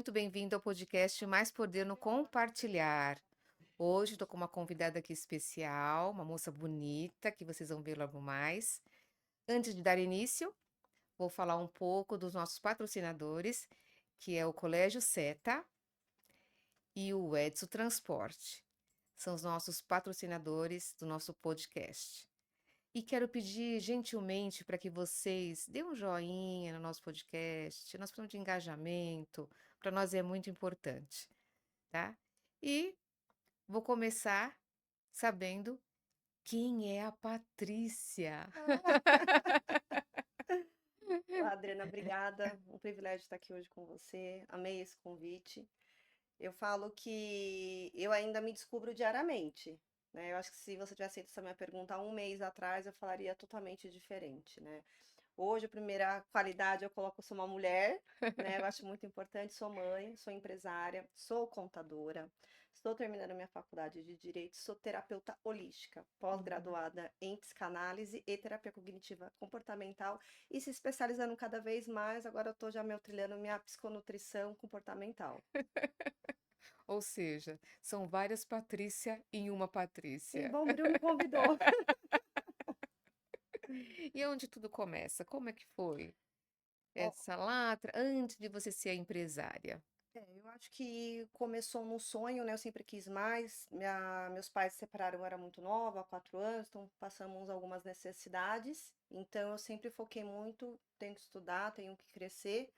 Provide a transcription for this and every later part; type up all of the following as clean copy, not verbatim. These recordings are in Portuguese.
muito bem-vindo ao podcast Mais Poder no Compartilhar. Hoje estou com uma convidada aqui especial, uma moça bonita, que vocês vão ver logo mais. Antes de dar início, vou falar um pouco dos nossos patrocinadores, que é o Colégio Seta e o Edson Transporte. São os nossos patrocinadores do nosso podcast. E quero pedir gentilmente para que vocês dêem um joinha no nosso podcast. Nós precisamos de engajamento, para nós é muito importante, tá? E vou começar sabendo quem é a Patrícia. Olá, Adriana, obrigada. Um privilégio estar aqui hoje com você. Amei esse convite. Eu falo que eu ainda me descubro diariamente, né? Eu acho que se você tivesse feito essa minha pergunta há um mês atrás, eu falaria totalmente diferente, né? Hoje, a primeira qualidade eu coloco, eu sou uma mulher, né? Eu acho muito importante, sou mãe, sou empresária, sou contadora, estou terminando minha faculdade de Direito, sou terapeuta holística, Uhum. pós-graduada em psicanálise e terapia cognitiva comportamental e se especializando cada vez mais, agora eu estou já me trilhando minha psiconutrição comportamental. Ou seja, são várias Patrícia em uma Que Patrícia. bom, Bril me convidou. E onde tudo começa? Como é que foi Ó, essa latra antes de você ser a empresária? eu acho que começou num sonho, né? Eu sempre quis mais. Meus pais se separaram, eu era muito nova, há 4 anos, então passamos algumas necessidades. Então eu sempre foquei muito, tenho que estudar, tenho que crescer.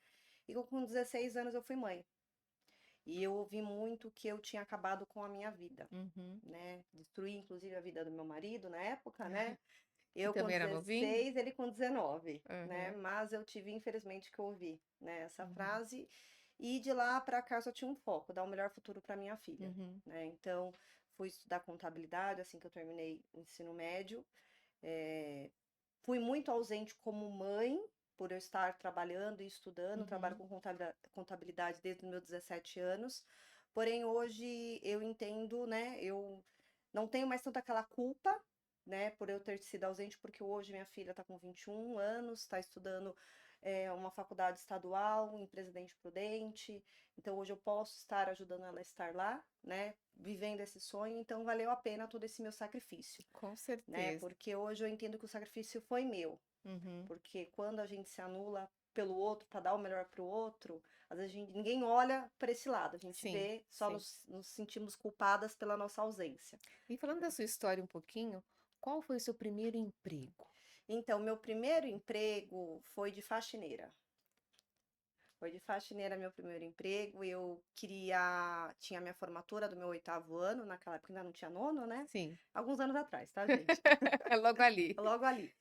E com 16 anos eu fui mãe. E eu ouvi muito que eu tinha acabado com a minha vida, Uhum. né? Destruí inclusive a vida do meu marido na época, né? Que Eu com também era novinho? 16, ele com 19, né? Aham. Mas eu tive, infelizmente, que ouvir, né, essa Uhum. frase. E de lá para cá eu só tinha um foco, dar o melhor futuro para minha filha, Uhum. né? Então, fui estudar contabilidade assim que eu terminei o ensino médio. É, Fui muito ausente como mãe, por eu estar trabalhando e estudando. Trabalho Uhum. com contabilidade desde os meus 17 anos. Porém, hoje eu entendo, né? Eu não tenho mais tanta aquela culpa, né, por eu ter sido ausente, porque hoje minha filha está com 21 anos, está estudando uma faculdade estadual em Presidente Prudente. Então hoje eu posso estar ajudando ela a estar lá, né, vivendo esse sonho. Então valeu a pena todo esse meu sacrifício, Com né, certeza. porque hoje eu entendo que o sacrifício foi meu, Uhum. porque quando a gente se anula pelo outro para dar o melhor para o outro, às vezes ninguém olha para esse lado, a gente Sim, vê, só sim. nos sentimos culpadas pela nossa ausência. E falando da sua história um pouquinho, qual foi o seu primeiro emprego? Então, meu primeiro emprego foi de faxineira. Foi de faxineira meu primeiro emprego. Eu queria. Tinha minha formatura do meu 8º ano, naquela época ainda não tinha nono, né? Sim, Alguns anos atrás, tá, gente? logo ali. Logo ali.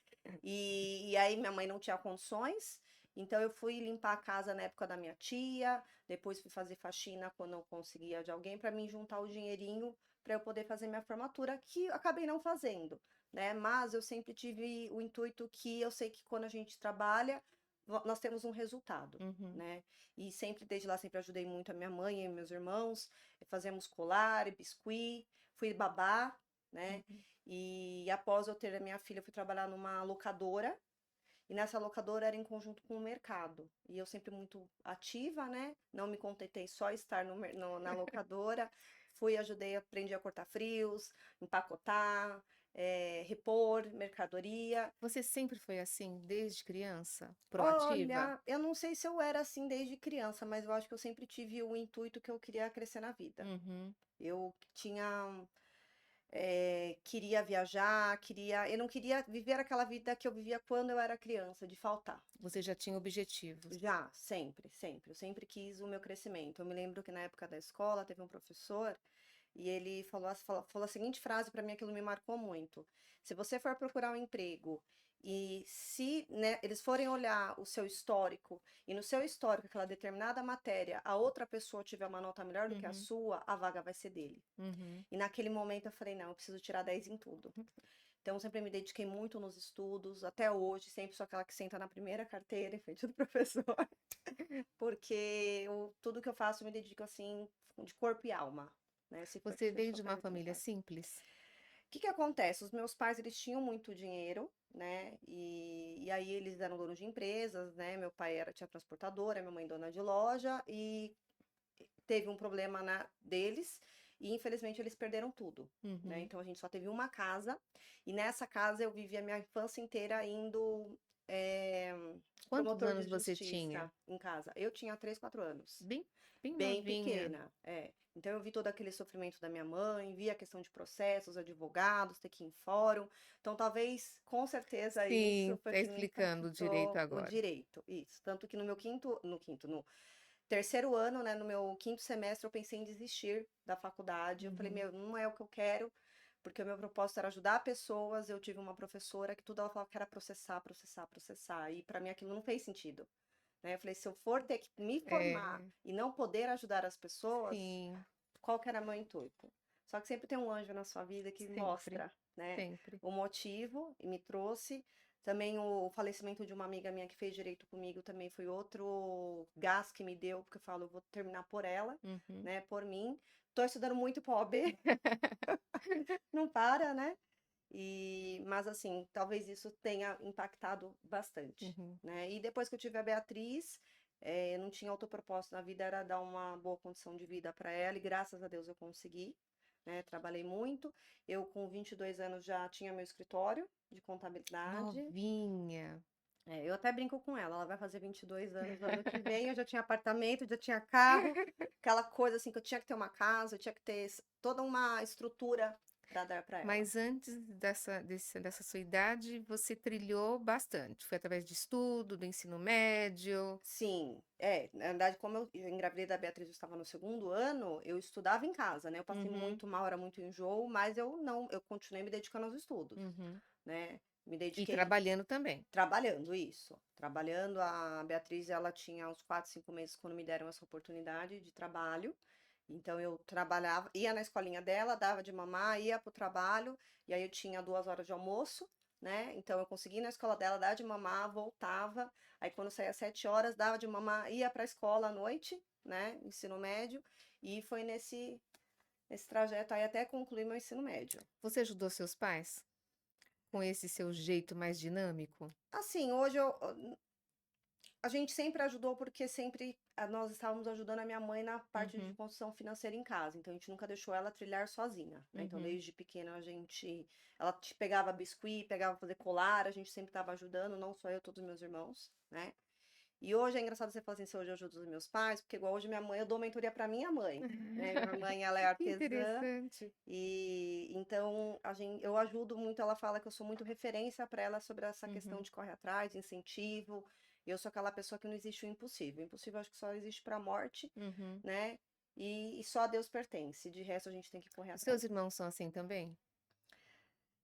E aí minha mãe não tinha condições, então eu fui limpar a casa na época da minha tia, depois fui fazer faxina quando eu conseguia de alguém para mim juntar o dinheirinho para eu poder fazer minha formatura, que eu acabei não fazendo, né? Mas eu sempre tive o intuito que eu sei que quando a gente trabalha, nós temos um resultado. Uhum, Né? E sempre, desde lá, sempre ajudei muito a minha mãe e meus irmãos, fazíamos colar, biscuit, fui babá, né? uhum. E após eu ter a minha filha, eu fui trabalhar numa locadora. E nessa locadora era em conjunto com o mercado. E eu sempre muito ativa, né? Não me contentei só estar na locadora. Fui, ajudei, aprendi a cortar frios, empacotar, repor mercadoria. Você sempre foi assim, desde criança? Proativa? Olha, eu não sei se eu era assim desde criança, mas eu acho que eu sempre tive o intuito que eu queria crescer na vida. Uhum. Eu tinha queria viajar, eu não queria viver aquela vida que eu vivia quando eu era criança, de faltar. Você já tinha objetivos. Já, sempre, sempre. Eu sempre quis o meu crescimento. Eu me lembro que na época da escola teve um professor e ele falou a seguinte frase para mim, aquilo me marcou muito. Se você for procurar um emprego e se, né, eles forem olhar o seu histórico e no seu histórico, aquela determinada matéria, a outra pessoa tiver uma nota melhor do que a Uhum, sua, a vaga vai ser dele. uhum. E naquele momento eu falei, não, eu preciso tirar 10 em tudo. Então, sempre me dediquei muito nos estudos, até hoje, sempre sou aquela que senta na primeira carteira em frente do professor, porque tudo que eu faço eu me dedico assim, de corpo e alma, né? Se Você a veio pessoa de uma pergunta, família sabe? simples? O que que acontece? Os meus pais, eles tinham muito dinheiro, né? E aí eles eram donos de empresas, né? Meu pai tinha transportadora, minha mãe dona de loja, e teve um problema deles e infelizmente eles perderam tudo, né? Uhum. Então a gente só teve uma casa e nessa casa eu vivi a minha infância inteira indo eh, Quantos promotor de anos você tinha? justiça em casa. Eu tinha 3, 4 anos. Bem bem Bem novinha. pequena, é. Então eu vi todo aquele sofrimento da minha mãe, vi a questão de processos, advogados, ter que ir em fórum. Então talvez, com certeza isso Sim, foi o tá que me explicando direito impactou o agora. direito, isso. Tanto que no terceiro ano, né, no meu quinto semestre eu pensei em desistir da faculdade. Eu falei: Uhum. "Meu, não é o que eu quero", porque o meu propósito era ajudar pessoas. Eu tive uma professora que tudo ela falava que era processar, processar, processar, e para mim aquilo não fez sentido. Né, eu falei: "Se eu for ter que me formar É, e não poder ajudar as pessoas, sim, qual que era meu intuito?". Só que sempre tem um anjo na sua vida que sempre, mostra, né, sempre. o motivo e me trouxe. Também o falecimento de uma amiga minha que fez direito comigo também foi outro gás que me deu, porque eu falo: "Eu vou terminar por ela, Uhum, né, por mim". Tô estudando muito pra OAB, não para, né. Mas assim, talvez isso tenha impactado bastante, uhum. né. E depois que eu tive a Beatriz, eu não tinha outro propósito na vida, era dar uma boa condição de vida para ela e graças a Deus eu consegui, né, trabalhei muito. Eu com 22 anos já tinha meu escritório de contabilidade. Novinha. Eu até brinco com ela vai fazer 22 anos no ano que vem, eu já tinha apartamento, já tinha carro, aquela coisa assim que eu tinha que ter uma casa, eu tinha que ter toda uma estrutura para dar para ela. Mas antes dessa sua idade, você trilhou bastante. Foi através de estudo, do ensino médio? Sim, na verdade, como eu engravidei da Beatriz, eu estava no segundo ano, eu estudava em casa, né, eu passei Uhum, muito mal, era muito enjoo, mas eu continuei me dedicando aos estudos, uhum. né, me E dediquei trabalhando também? trabalhando, isso, trabalhando. A Beatriz, ela tinha uns 4, 5 meses quando me deram essa oportunidade de trabalho, então eu trabalhava, ia na escolinha dela, dava de mamar, ia para o trabalho, e aí eu tinha 2 horas de almoço, né, então eu conseguia ir na escola dela, dar de mamar, voltava, aí quando saía 7 horas, dava de mamar, ia para a escola à noite, né, ensino médio, e foi nesse trajeto aí até concluir meu ensino médio. Você ajudou seus pais com esse seu jeito mais dinâmico? Assim, hoje a gente sempre ajudou, porque sempre nós estávamos ajudando a minha mãe na parte de Uhum, construção financeira em casa, então a gente nunca deixou ela trilhar sozinha, né, então uhum. desde pequena ela pegava biscuit, pegava fazer colar, a gente sempre estava ajudando, não só eu, todos os meus irmãos, né. E hoje é engraçado você falar assim: "Se hoje eu ajudo os meus pais", porque igual hoje minha mãe, eu dou mentoria para minha mãe, né, minha mãe ela é Que artesã, interessante. e então eu ajudo muito. Ela fala que eu sou muito referência para ela sobre essa questão Uhum, de corre atrás, incentivo. Eu sou aquela pessoa que não existe o impossível. O impossível acho que só existe para a morte, uhum. né? E só a Deus pertence. De resto a gente tem que correr Os seus atrás. irmãos são assim também?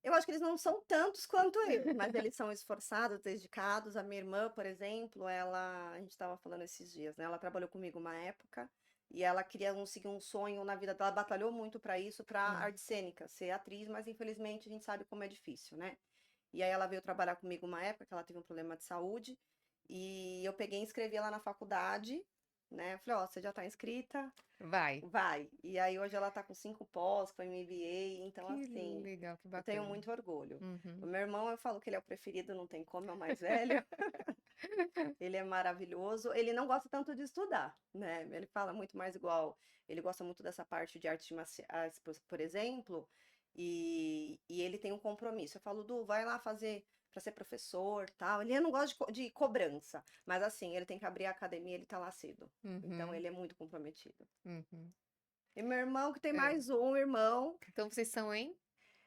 Eu acho que eles não são tantos quanto eu, mas eles são esforçados, dedicados. A minha irmã, por exemplo, a gente estava falando esses dias, né? Ela trabalhou comigo uma época e ela queria seguir um sonho na vida dela, batalhou muito para isso, para Hum. arte cênica, ser atriz, mas infelizmente a gente sabe como é difícil, né? E aí ela veio trabalhar comigo uma época que ela teve um problema de saúde e eu peguei e inscrevi ela na faculdade, né? Falei, ó, você já tá inscrita, Vai. vai. E aí hoje ela tá com 5 pós, com MBA, então Que assim, legal, que eu tenho bacana. muito orgulho. O Uhum. meu irmão, eu falo que ele é o preferido, não tem como, é o mais velho. Ele é maravilhoso. Ele não gosta tanto de estudar, né? Ele fala muito mais igual. Ele gosta muito dessa parte de artes marciais, por exemplo, e ele tem um compromisso. Eu falo, Du, vai lá fazer para ser professor, tal. Ele não gosta de cobrança, mas assim, ele tem que abrir a academia, ele tá lá cedo. Então Uhum, ele é muito comprometido. uhum. E meu irmão, que tem É. mais um irmão. Então vocês são em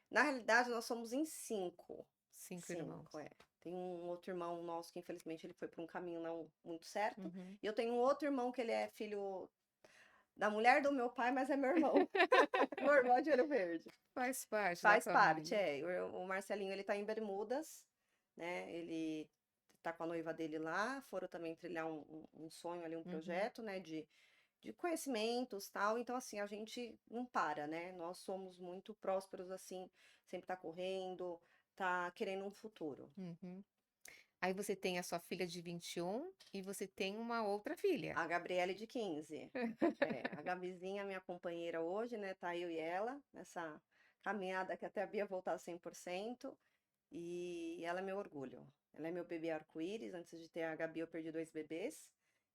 Na realidade, nós somos em 5. 5 5, irmãos. é. Tem um outro irmão nosso que infelizmente ele foi para um caminho não muito certo, Uhum. e eu tenho um outro irmão que ele é filho da mulher do meu pai, mas é meu irmão. Meu irmão é de Ouro Verde. Faz parte da Faz parte, família. é. O Marcelinho, ele tá em Bermudas, né, ele tá com a noiva dele lá, foram também trilhar um sonho ali, um Uhum, projeto, né, de conhecimentos, tal. Então, assim, a gente não para, né, nós somos muito prósperos, assim, sempre tá correndo, tá querendo um futuro. uhum. Aí você tem a sua filha de 21 e você tem uma outra filha. A Gabriele de 15. A Gabizinha, minha companheira hoje, né, tá eu e ela nessa caminhada que até a Bia voltar 100%, e ela é meu orgulho. Ela é meu bebê arco-íris. Antes de ter a Gabi, eu perdi 2 bebês,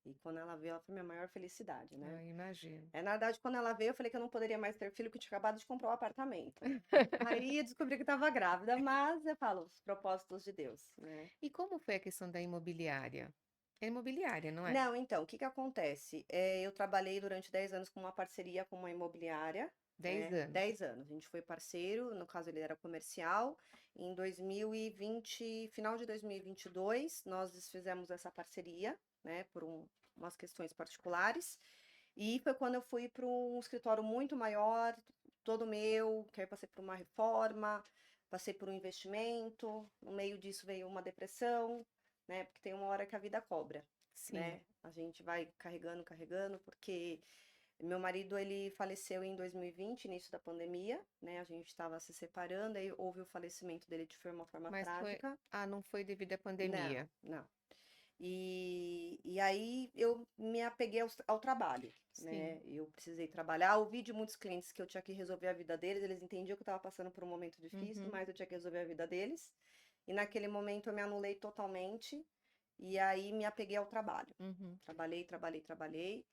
E quando ela veio, ela foi minha maior felicidade, né? Ah, imagino. Na verdade, quando ela veio, eu falei que eu não poderia mais ter filho, que eu tinha acabado de comprar um apartamento. Aí eu descobri que estava grávida, mas eu falo, os propósitos de Deus, né? E como foi a questão da imobiliária? É imobiliária, não é? Não, então, o que que acontece? Eu trabalhei durante 10 anos com uma parceria com uma imobiliária, 10 né? anos. 10 anos. A gente foi parceiro, no caso ele era comercial. Em 2020, final de 2022, nós desfizemos essa parceria, né? Por umas questões particulares. E foi quando eu fui para um escritório muito maior, todo meu, que aí eu passei por uma reforma, passei por um investimento, no meio disso veio uma depressão, né? Porque tem uma hora que a vida cobra, Sim. né? A gente vai carregando, carregando, porque meu marido ele faleceu em 2020, início da pandemia, né? A gente estava se separando, aí houve o falecimento dele de uma forma Mas foi trágica. não foi devido à Não, pandemia. não. E aí eu me apeguei ao trabalho, Sim. né? Eu precisei trabalhar, ouvi de muitos clientes que eu tinha que resolver a vida deles, eles entendiam que eu estava passando por um momento difícil, Uhum, mas eu tinha que resolver a vida deles. E naquele momento eu me anulei totalmente, e aí me apeguei ao trabalho. uhum, Trabalhei, trabalhei, trabalhei,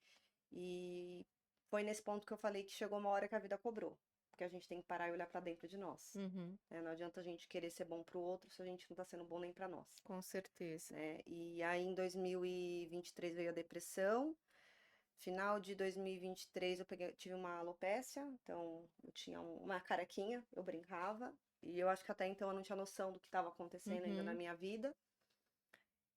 e foi nesse ponto que eu falei que chegou uma hora que a vida cobrou, porque a gente tem que parar e olhar para dentro de nós, uhum. né? Não adianta a gente querer ser bom para o outro se a gente não está sendo bom nem para nós, Com certeza. né? E aí em 2023 veio a depressão. Final de 2023 tive uma alopécia, então eu tinha uma carequinha, eu brincava, e eu acho que até então eu não tinha noção do que estava acontecendo ainda na Uhum. minha vida.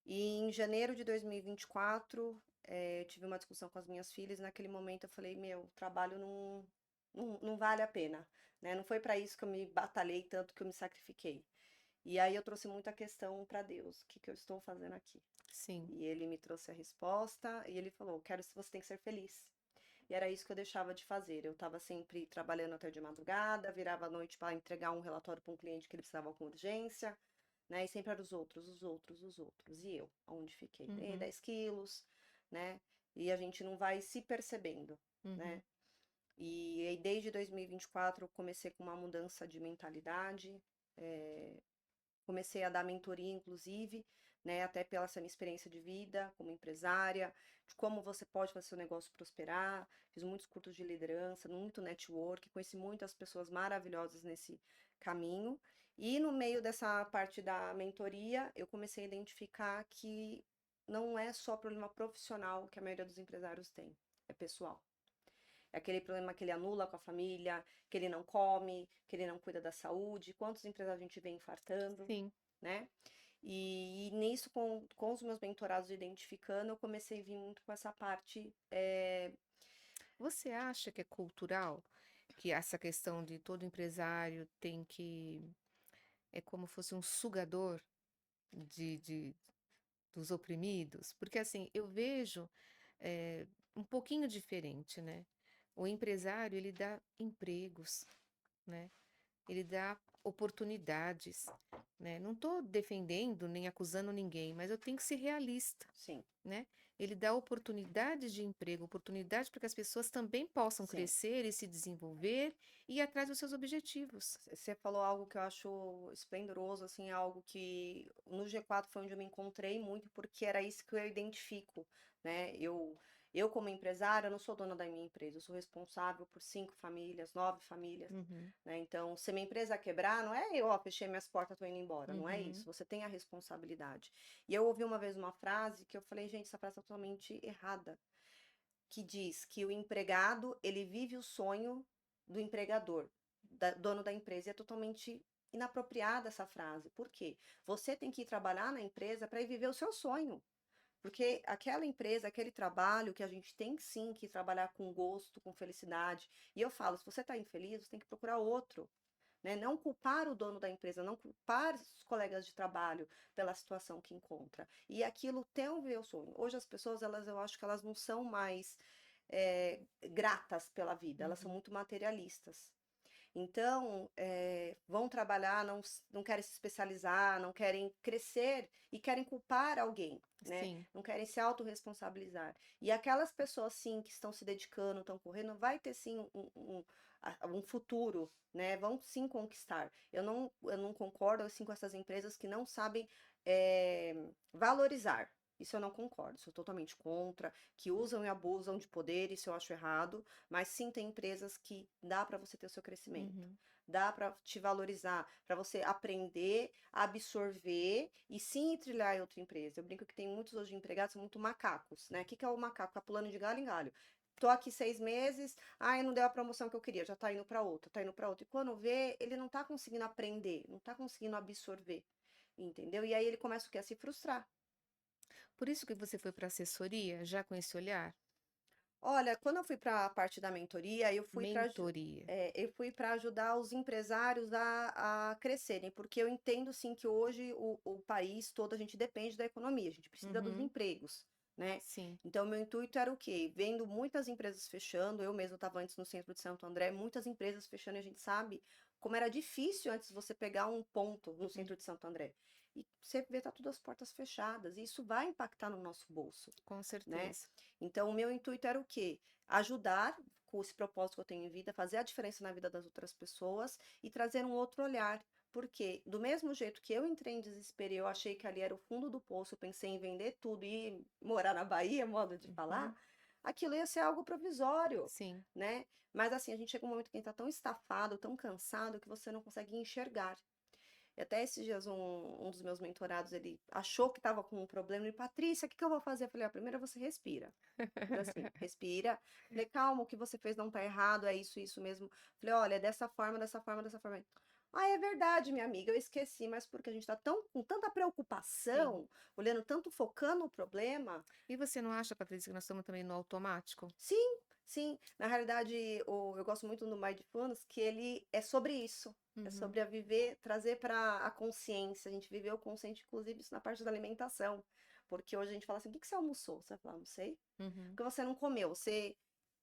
E em janeiro de 2024, eu tive uma discussão com as minhas filhas, e naquele momento eu falei, meu, o trabalho não vale a pena, né? Não foi para isso que eu me batalhei tanto, que eu me sacrifiquei. E aí eu trouxe muita questão para Deus, o que que eu estou fazendo aqui? Sim. E ele me trouxe a resposta e ele falou: quero se você tem que ser feliz. E era isso que eu deixava de fazer. Eu estava sempre trabalhando até de madrugada, virava à noite para entregar um relatório para um cliente que ele precisava com urgência, né? E sempre eram os outros, os outros, os outros. E eu, onde fiquei? Ganhei Uhum, 10 quilos, né? E a gente não vai se percebendo, uhum. né? E aí, desde 2024, eu comecei com uma mudança de mentalidade. Comecei a dar mentoria, inclusive, né, até pela essa minha experiência de vida como empresária, de como você pode fazer seu negócio prosperar. Fiz muitos cursos de liderança, muito network, conheci muitas pessoas maravilhosas nesse caminho. E no meio dessa parte da mentoria, eu comecei a identificar que não é só problema profissional que a maioria dos empresários tem, é pessoal. É aquele problema que ele anula com a família, que ele não come, que ele não cuida da saúde. Quantos empresários a gente vê infartando, Sim. né? E nisso, com os meus mentorados identificando, eu comecei a vir muito com essa parte. Você acha que é cultural? Que essa questão de todo empresário tem que é como fosse um sugador de dos oprimidos? Porque, assim, eu vejo, um pouquinho diferente, né. O empresário, ele dá empregos, né, ele dá oportunidades, né. Não estou defendendo nem acusando ninguém, mas eu tenho que ser realista. Sim, Né, ele dá oportunidades de emprego, oportunidade para que as pessoas também possam sim. crescer e se desenvolver e ir atrás dos seus objetivos. Você falou algo que eu acho esplendoroso, assim, algo que no G4 foi onde eu me encontrei muito, porque era isso que eu identifico, né? Eu como empresária, eu não sou dona da minha empresa, eu sou responsável por 5 famílias, 9 famílias, Uhum, né? Então, se minha empresa quebrar, não é eu, ó, fechei minhas portas, tô indo embora, não é isso. uhum, Você tem a responsabilidade. E eu ouvi uma vez uma frase que eu falei, gente, essa frase é totalmente errada, que diz que o empregado, ele vive o sonho do empregador, dono da empresa. E é totalmente inapropriada essa frase. Por quê? Você tem que ir trabalhar na empresa para ir viver o seu sonho. Porque aquela empresa, aquele trabalho que a gente tem sim que trabalhar com gosto, com felicidade. E eu falo, se você está infeliz, você tem que procurar outro, né? Não culpar o dono da empresa, não culpar os colegas de trabalho pela situação que encontra. E aquilo tem o meu sonho. Hoje as pessoas, eu acho que elas não são mais gratas pela vida, elas são uhum. muito materialistas. Então, vão trabalhar, não querem se especializar, não querem crescer e querem culpar alguém, né? Sim, Não querem se autorresponsabilizar. E aquelas pessoas, sim, que estão se dedicando, estão correndo, vai ter, sim, um futuro, né? Vão, sim, conquistar. Eu não concordo, assim, com essas empresas que não sabem valorizar. Isso eu não concordo, sou totalmente contra, que usam e abusam de poder, isso eu acho errado, mas sim tem empresas que dá para você ter o seu crescimento, Uhum. dá para te valorizar, para você aprender, absorver e sim trilhar em outra empresa. Eu brinco que tem muitos hoje empregados, são muito macacos, né? O que que é o macaco? Tá pulando de galho em galho. Tô aqui 6 meses, ai, não deu a promoção que eu queria, já tá indo para outra, tá indo para outra. E quando vê, ele não tá conseguindo aprender, não tá conseguindo absorver, entendeu? E aí ele começa o quê? A se frustrar. Por isso que você foi para assessoria, já com esse olhar? Olha, quando eu fui para a parte da mentoria, Mentoria. eu fui para ajudar os empresários a crescerem, porque eu entendo sim que hoje o país todo a gente depende da economia, a gente precisa dos Uhum. empregos, né? Sim. Então, meu intuito era o quê? Vendo muitas empresas fechando, eu mesma estava antes no centro de Santo André, muitas empresas fechando, e a gente sabe como era difícil antes você pegar um ponto no Hum, centro de Santo André. E você vê, tá tudo as portas fechadas, e isso vai impactar no nosso bolso, com né? certeza. Então, o meu intuito era o quê? Ajudar com esse propósito que eu tenho em vida, fazer a diferença na vida das outras pessoas e trazer um outro olhar. Porque, do mesmo jeito que eu entrei em desespero e eu achei que ali era o fundo do poço, eu pensei em vender tudo e morar na Bahia, modo de falar, Uhum. aquilo ia ser algo provisório, Sim. né? Mas assim, a gente chega um momento que a gente tá tão estafado, tão cansado, que você não consegue enxergar. E até esses dias um dos meus mentorados, ele achou que estava com um problema, e Patrícia, o que que eu vou fazer? Eu falei, a primeira você respira. Fiz assim, respira. Falei, calma, o que você fez não tá errado, é isso mesmo. Falei, olha, é dessa forma, dessa forma, dessa forma. Ah, é verdade, minha amiga, eu esqueci, mas porque a gente tá tão, com tanta Sim. preocupação, olhando tanto, focando no problema. E você não acha, Patrícia, que nós estamos também no automático? Sim, sim. Na realidade, eu gosto muito do Mindfulness, que ele é sobre isso. É Uhum. sobre a viver, trazer para a consciência. A gente viveu o consciente, inclusive, isso na parte da alimentação. Porque hoje a gente fala assim: o que que você almoçou? Você vai falar, não sei. Uhum. Porque você não comeu, você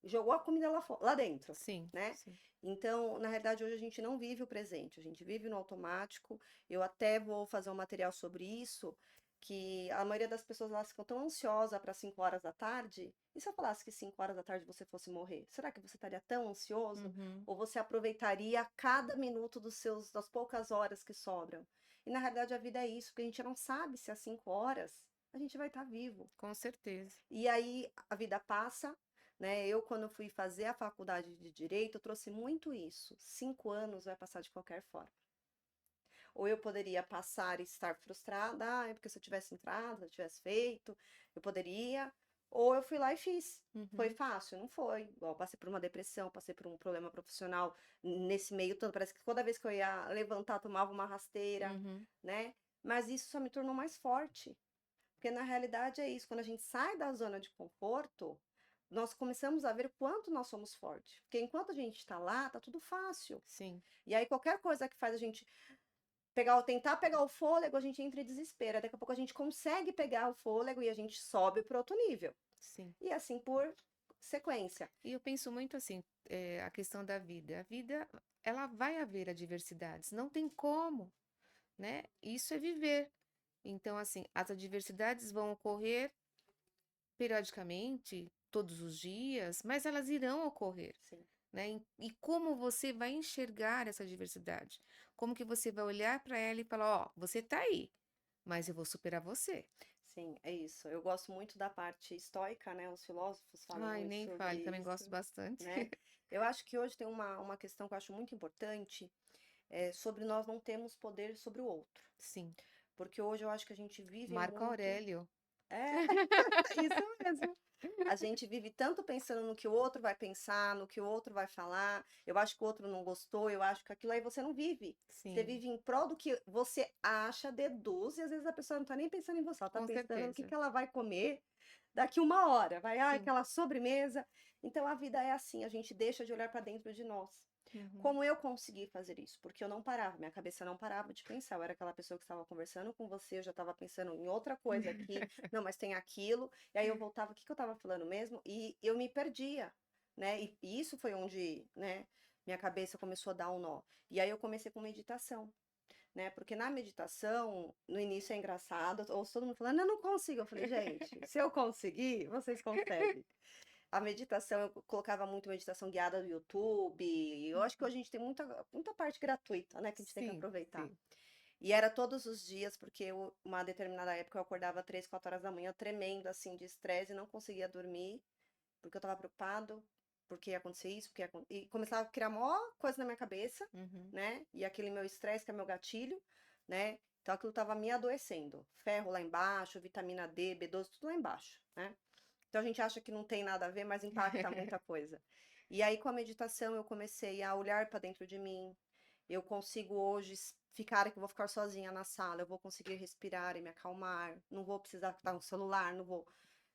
jogou a comida lá dentro, Sim, né? sim. Então, na realidade, hoje a gente não vive o presente, a gente vive no automático. Eu até vou fazer um material sobre isso, que a maioria das pessoas elas ficam tão ansiosas para 5 horas da tarde. E se eu falasse que 5 horas da tarde você fosse morrer? Será que você estaria tão ansioso? Uhum. Ou você aproveitaria cada minuto das poucas horas que sobram? E na realidade a vida é isso, porque a gente não sabe se às 5 horas a gente vai estar vivo. Com certeza. E aí a vida passa, né? Eu, quando fui fazer a faculdade de Direito, eu trouxe muito isso. 5 anos vai passar de qualquer forma. Ou eu poderia passar e estar frustrada, ah, é porque se eu tivesse entrado, se eu tivesse feito, eu poderia. Ou eu fui lá e fiz. Foi Uhum. fácil? Não foi. Igual, eu passei por uma depressão, passei por um problema profissional nesse meio todo. Parece que toda vez que eu ia levantar, tomava uma rasteira, Uhum. né? Mas isso só me tornou mais forte. Porque na realidade é isso, quando a gente sai da zona de conforto, nós começamos a ver quanto nós somos fortes. Porque enquanto a gente está lá, tá tudo fácil. Sim, E aí qualquer coisa que faz a gente tentar pegar o fôlego, a gente entra em desespero. Daqui a pouco a gente consegue pegar o fôlego e a gente sobe para outro nível. sim. E assim por sequência. E eu penso muito assim, a questão da vida. A vida, ela vai haver adversidades, não tem como, né? Isso é viver. Então, assim, as adversidades vão ocorrer periodicamente, todos os dias, mas elas irão ocorrer, Sim, né? E como você vai enxergar essa diversidade? Como que você vai olhar para ela e falar, ó, você tá aí, mas eu vou superar você. sim, é isso. Eu gosto muito da parte estoica, né? Os filósofos falam Ai, muito nem sobre fale, também isso, gosto bastante. né? Eu acho que hoje tem uma questão que eu acho muito importante, sobre nós não termos poder sobre o outro. Sim, Porque hoje eu acho que a gente vive Marco muito. Aurélio. É, isso mesmo. A gente vive tanto pensando no que o outro vai pensar, no que o outro vai falar. Eu acho que o outro não gostou, eu acho que aquilo aí você não vive. Você Sim, vive em prol do que você acha, deduz, e às vezes a pessoa não tá nem pensando em você, ela tá com pensando no que certeza. ela vai comer daqui uma hora. Vai, ah, Sim. aquela sobremesa. Então a vida é assim, a gente deixa de olhar para dentro de nós. Uhum. Como eu consegui fazer isso? Porque eu não parava, minha cabeça não parava de pensar. Eu era aquela pessoa que estava conversando com você, eu já estava pensando em outra coisa aqui, não, mas tem aquilo. E aí eu voltava, o que que eu estava falando mesmo? E eu me perdia, né? E isso foi onde, né, minha cabeça começou a dar um nó. E aí eu comecei com meditação, né? Porque na meditação, no início é engraçado, ou todo mundo falando, eu não consigo. Eu falei, gente, se eu conseguir, vocês conseguem. A meditação, eu colocava muito meditação guiada no YouTube. Eu acho que hoje a gente tem muita parte gratuita, né, que a gente tem que Sim, aproveitar. sim. E era todos os dias, porque uma determinada época eu acordava 3, 4 horas da manhã, tremendo, assim, de estresse, e não conseguia dormir, porque eu estava preocupado, porque ia acontecer isso, e começava a criar maior coisa na minha cabeça, Uhum. né? E aquele meu estresse, que é meu gatilho, né? Então aquilo estava me adoecendo. Ferro lá embaixo, vitamina D, B12, tudo lá embaixo, né? Então a gente acha que não tem nada a ver, mas impacta muita coisa. E aí com a meditação eu comecei a olhar para dentro de mim. Eu consigo hoje ficar que eu vou ficar sozinha na sala, eu vou conseguir respirar e me acalmar, não vou precisar estar no celular, não vou,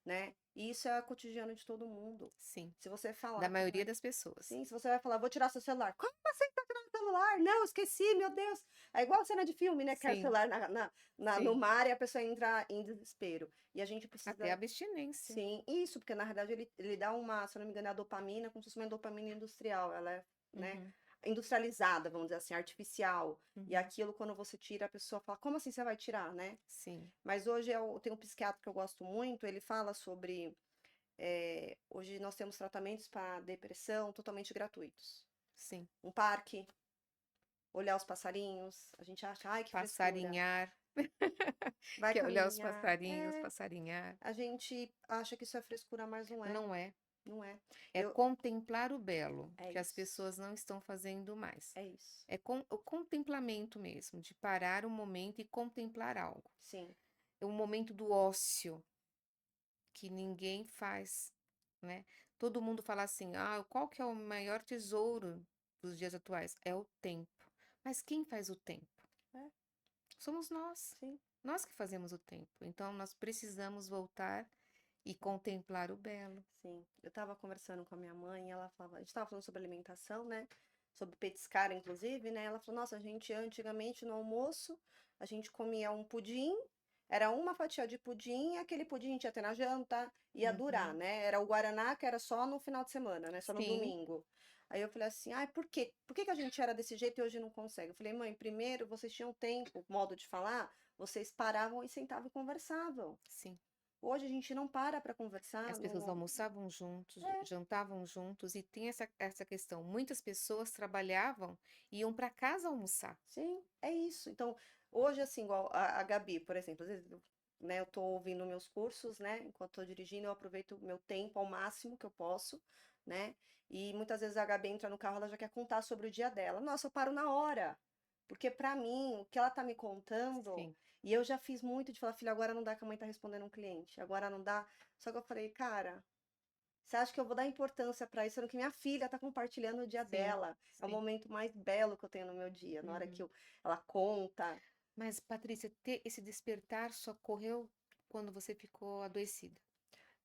né? E isso é cotidiano de todo mundo. Sim, Se você da falar que maioria vai, das pessoas. sim, se você vai falar, vou tirar seu celular. Como assim tá tirando o celular? Não, esqueci, meu Deus. É igual cena de filme, né? Quer o Sim, celular no sim. mar e a pessoa entra em desespero. E a gente Até precisa. abstinência. Sim, isso, porque na realidade ele dá uma, se eu não me engano, é a dopamina, como se fosse uma dopamina industrial. Ela é, né, Uhum, industrializada, vamos dizer assim, artificial. E uhum. aquilo, quando você tira, a pessoa fala, como assim você vai tirar, né? Sim, Mas hoje eu tenho um psiquiatra que eu gosto muito, ele fala sobre. Hoje nós temos tratamentos para depressão totalmente gratuitos. sim. Um parque, olhar os passarinhos, a gente acha, ai, que frescura. Passarinhar, Vai que é olhar os caminhar. passarinhos, passarinhar. A gente acha que isso é frescura, mas não é. Não é. Não é. É Eu, contemplar o belo, é que as isso. pessoas não estão fazendo mais. É isso. É o contemplamento mesmo, de parar um momento e contemplar algo. Sim, É um momento do ócio, que ninguém faz, né? Todo mundo fala assim: "Ah, qual que é o maior tesouro dos dias atuais? É o tempo". Mas quem faz o tempo? é, Somos nós. sim, Nós que fazemos o tempo. Então nós precisamos voltar e contemplar o belo. sim. Eu tava conversando com a minha mãe, e ela falava, a gente tava falando sobre alimentação, né? Sobre petiscar, inclusive, né? Ela falou, nossa, a gente antigamente no almoço, a gente comia um pudim, era uma fatia de pudim, e aquele pudim a gente ia ter na janta, ia durar, Uhum. né? Era o guaraná que era só no final de semana, né? Só no Sim, domingo. Aí eu falei assim, ai, por quê? Por que que a gente era desse jeito e hoje não consegue? Eu falei, mãe, primeiro vocês tinham tempo, modo de falar, vocês paravam e sentavam e conversavam. sim. Hoje a gente não para conversar, As pessoas não, almoçavam juntos, é, jantavam juntos e tem essa questão. Muitas pessoas trabalhavam e iam para casa almoçar. sim, é isso. Então, hoje, assim, igual a Gabi, por exemplo, às vezes, né, eu tô ouvindo meus cursos, né, enquanto tô dirigindo, eu aproveito o meu tempo ao máximo que eu posso, né, e muitas vezes a Gabi entra no carro, ela já quer contar sobre o dia dela. Nossa, eu paro na hora, porque pra mim, o que ela tá me contando, Sim. e eu já fiz muito de falar, filha, agora não dá que a mãe tá respondendo um cliente, agora não dá. Só que eu falei, cara, você acha que eu vou dar importância para isso, sendo que minha filha está compartilhando o dia Sim, dela? É o sim. momento mais belo que eu tenho no meu dia, na hora que Uhum. ela conta. Mas, Patrícia, ter esse despertar só ocorreu quando você ficou adoecida.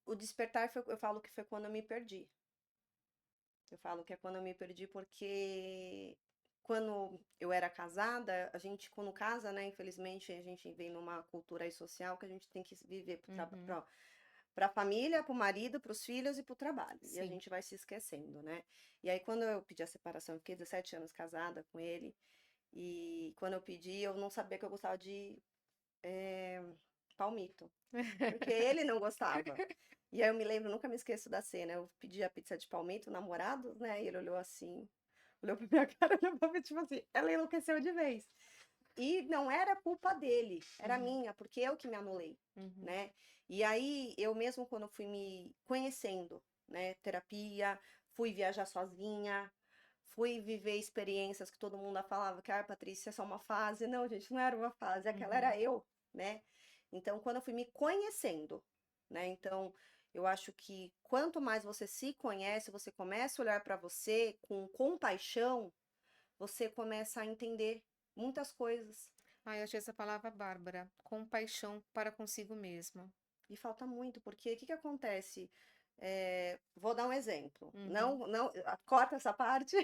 O despertar, eu falo que foi quando eu me perdi. Eu falo que é quando eu me perdi porque quando eu era casada, a gente, quando casa, né, infelizmente, a gente vem numa cultura aí social que a gente tem que viver Uhum. para a família, para o marido, para os filhos e para o trabalho. E a Sim. gente vai se esquecendo, né? E aí, quando eu pedi a separação, eu fiquei 17 anos casada com ele. E quando eu pedi, eu não sabia que eu gostava de palmito, porque ele não gostava. E aí eu me lembro, nunca me esqueço da cena. Eu pedi a pizza de palmito, namorado, né? E ele olhou assim, olhou pra minha cara, olhou pra mim, tipo assim, ela enlouqueceu de vez. E não era culpa dele, era Uhum. minha, porque eu que me anulei, Uhum. né? E aí, eu mesmo quando fui me conhecendo, né, terapia, fui viajar sozinha, fui viver experiências que todo mundo falava que, ah, Patrícia, é só uma fase. Não, gente, não era uma fase, aquela Uhum. era eu, né? Então, quando eu fui me conhecendo, né? Então, eu acho que quanto mais você se conhece, você começa a olhar para você com compaixão, você começa a entender muitas coisas. Ah, eu achei essa palavra bárbara. Compaixão para consigo mesma. E falta muito, porque o que que acontece? Vou dar um exemplo. Uhum. Não, não, corta essa parte.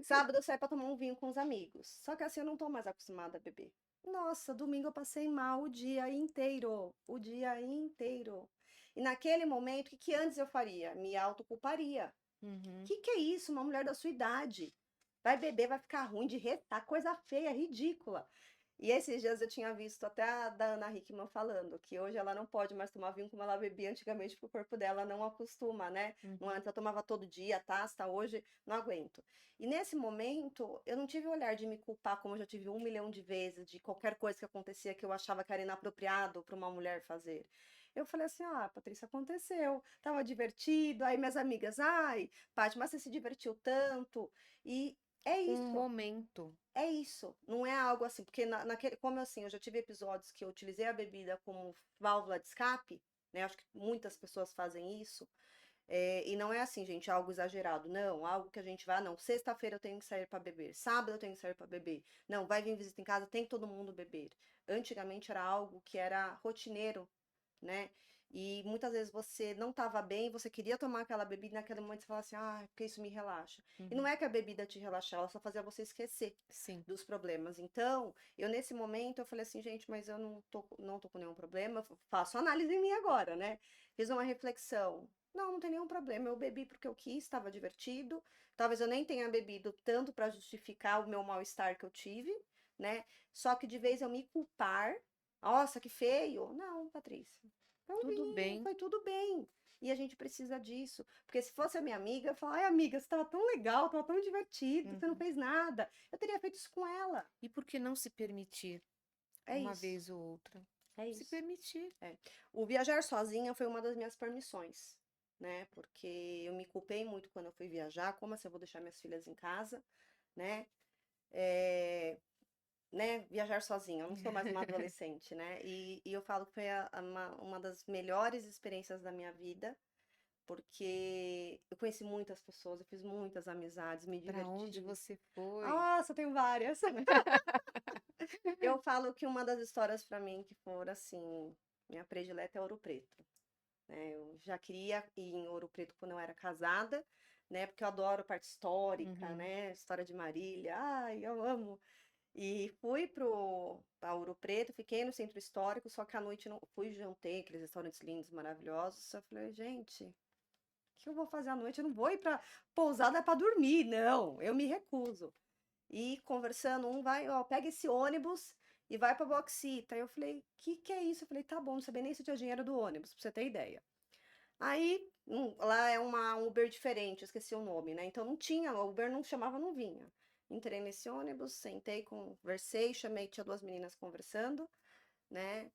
Sábado eu saí para tomar um vinho com os amigos. Só que assim eu não tô mais acostumada a beber. Nossa, domingo eu passei mal o dia inteiro. O dia inteiro. E naquele momento, o que que antes eu faria? Me autoculparia. Uhum. Que é isso? Uma mulher da sua idade vai beber, vai ficar ruim de retar, coisa feia, ridícula. E esses dias eu tinha visto até a da Ana Hickman falando que hoje ela não pode mais tomar vinho como ela bebia antigamente, porque o corpo dela não acostuma, né? Não Uhum. antes ela tomava todo dia, taça, hoje não aguento. E nesse momento, eu não tive o olhar de me culpar, como eu já tive 1 milhão de vezes, de qualquer coisa que acontecia que eu achava que era inapropriado para uma mulher fazer. Eu falei assim: ah, Patrícia, aconteceu, tava divertido. Aí minhas amigas, ai, Paty, mas você se divertiu tanto. E é Um isso. momento. É isso, não é algo assim, porque naquele, como assim, eu já tive episódios que eu utilizei a bebida como válvula de escape, né? Acho que muitas pessoas fazem isso, e não é assim, gente, algo exagerado, não, algo que a gente vai, não, sexta-feira eu tenho que sair para beber, sábado eu tenho que sair para beber, não, vai vir visita em casa, tem que todo mundo beber. Antigamente era algo que era rotineiro, né? E muitas vezes você não estava bem, você queria tomar aquela bebida, e naquele momento você fala assim, ah, porque isso me relaxa. E não Uhum. é que a bebida te relaxava, ela só fazia você esquecer Sim. dos problemas. Então, eu nesse momento eu falei assim, gente, mas eu não tô com nenhum problema, eu faço análise em mim agora, né? Fiz uma reflexão. Não, não tem nenhum problema. Eu bebi porque eu quis, estava divertido. Talvez eu nem tenha bebido tanto para justificar o meu mal-estar que eu tive, né? Só que de vez eu me culpar, nossa, que feio. Não, Patrícia. Foi um Tudo vinho, bem. foi tudo bem. E a gente precisa disso. Porque se fosse a minha amiga, eu ia falar, ai, amiga, você estava tão legal, estava tão divertido, você não Uhum. fez nada. Eu teria feito isso com ela. E por que não se permitir É uma isso, vez ou outra? é Se isso. permitir. É. O viajar sozinha foi uma das minhas permissões, né? Porque eu me culpei muito quando eu fui viajar. Como assim eu vou deixar minhas filhas em casa, né? É, né? Viajar sozinha. Eu não sou mais uma adolescente, né? E eu falo que foi uma das melhores experiências da minha vida, porque eu conheci muitas pessoas, eu fiz muitas amizades, me Para onde diverti. você foi? Nossa, eu tenho várias. Eu falo que uma das histórias para mim que foram assim, minha predileta é Ouro Preto, né? Eu já queria ir em Ouro Preto quando eu era casada, né? Porque eu adoro parte histórica, Uhum. né? História de Marília, ai, eu amo. E fui pra Ouro Preto, fiquei no centro histórico, só que à noite não fui, jantei, aqueles restaurantes lindos, maravilhosos. Eu falei, gente, o que eu vou fazer à noite? Eu não vou ir pra pousada para dormir, não, eu me recuso. E conversando, um vai, ó, pega esse ônibus e vai pra Boxita. Aí eu falei, que é isso? Eu falei, tá bom, não sabia nem se tinha dinheiro do ônibus, pra você ter ideia. Aí, lá é um Uber diferente, eu esqueci o nome, né? Então não tinha, o Uber não chamava, não vinha. Entrei nesse ônibus, sentei, conversei, chamei, tinha duas meninas conversando, né?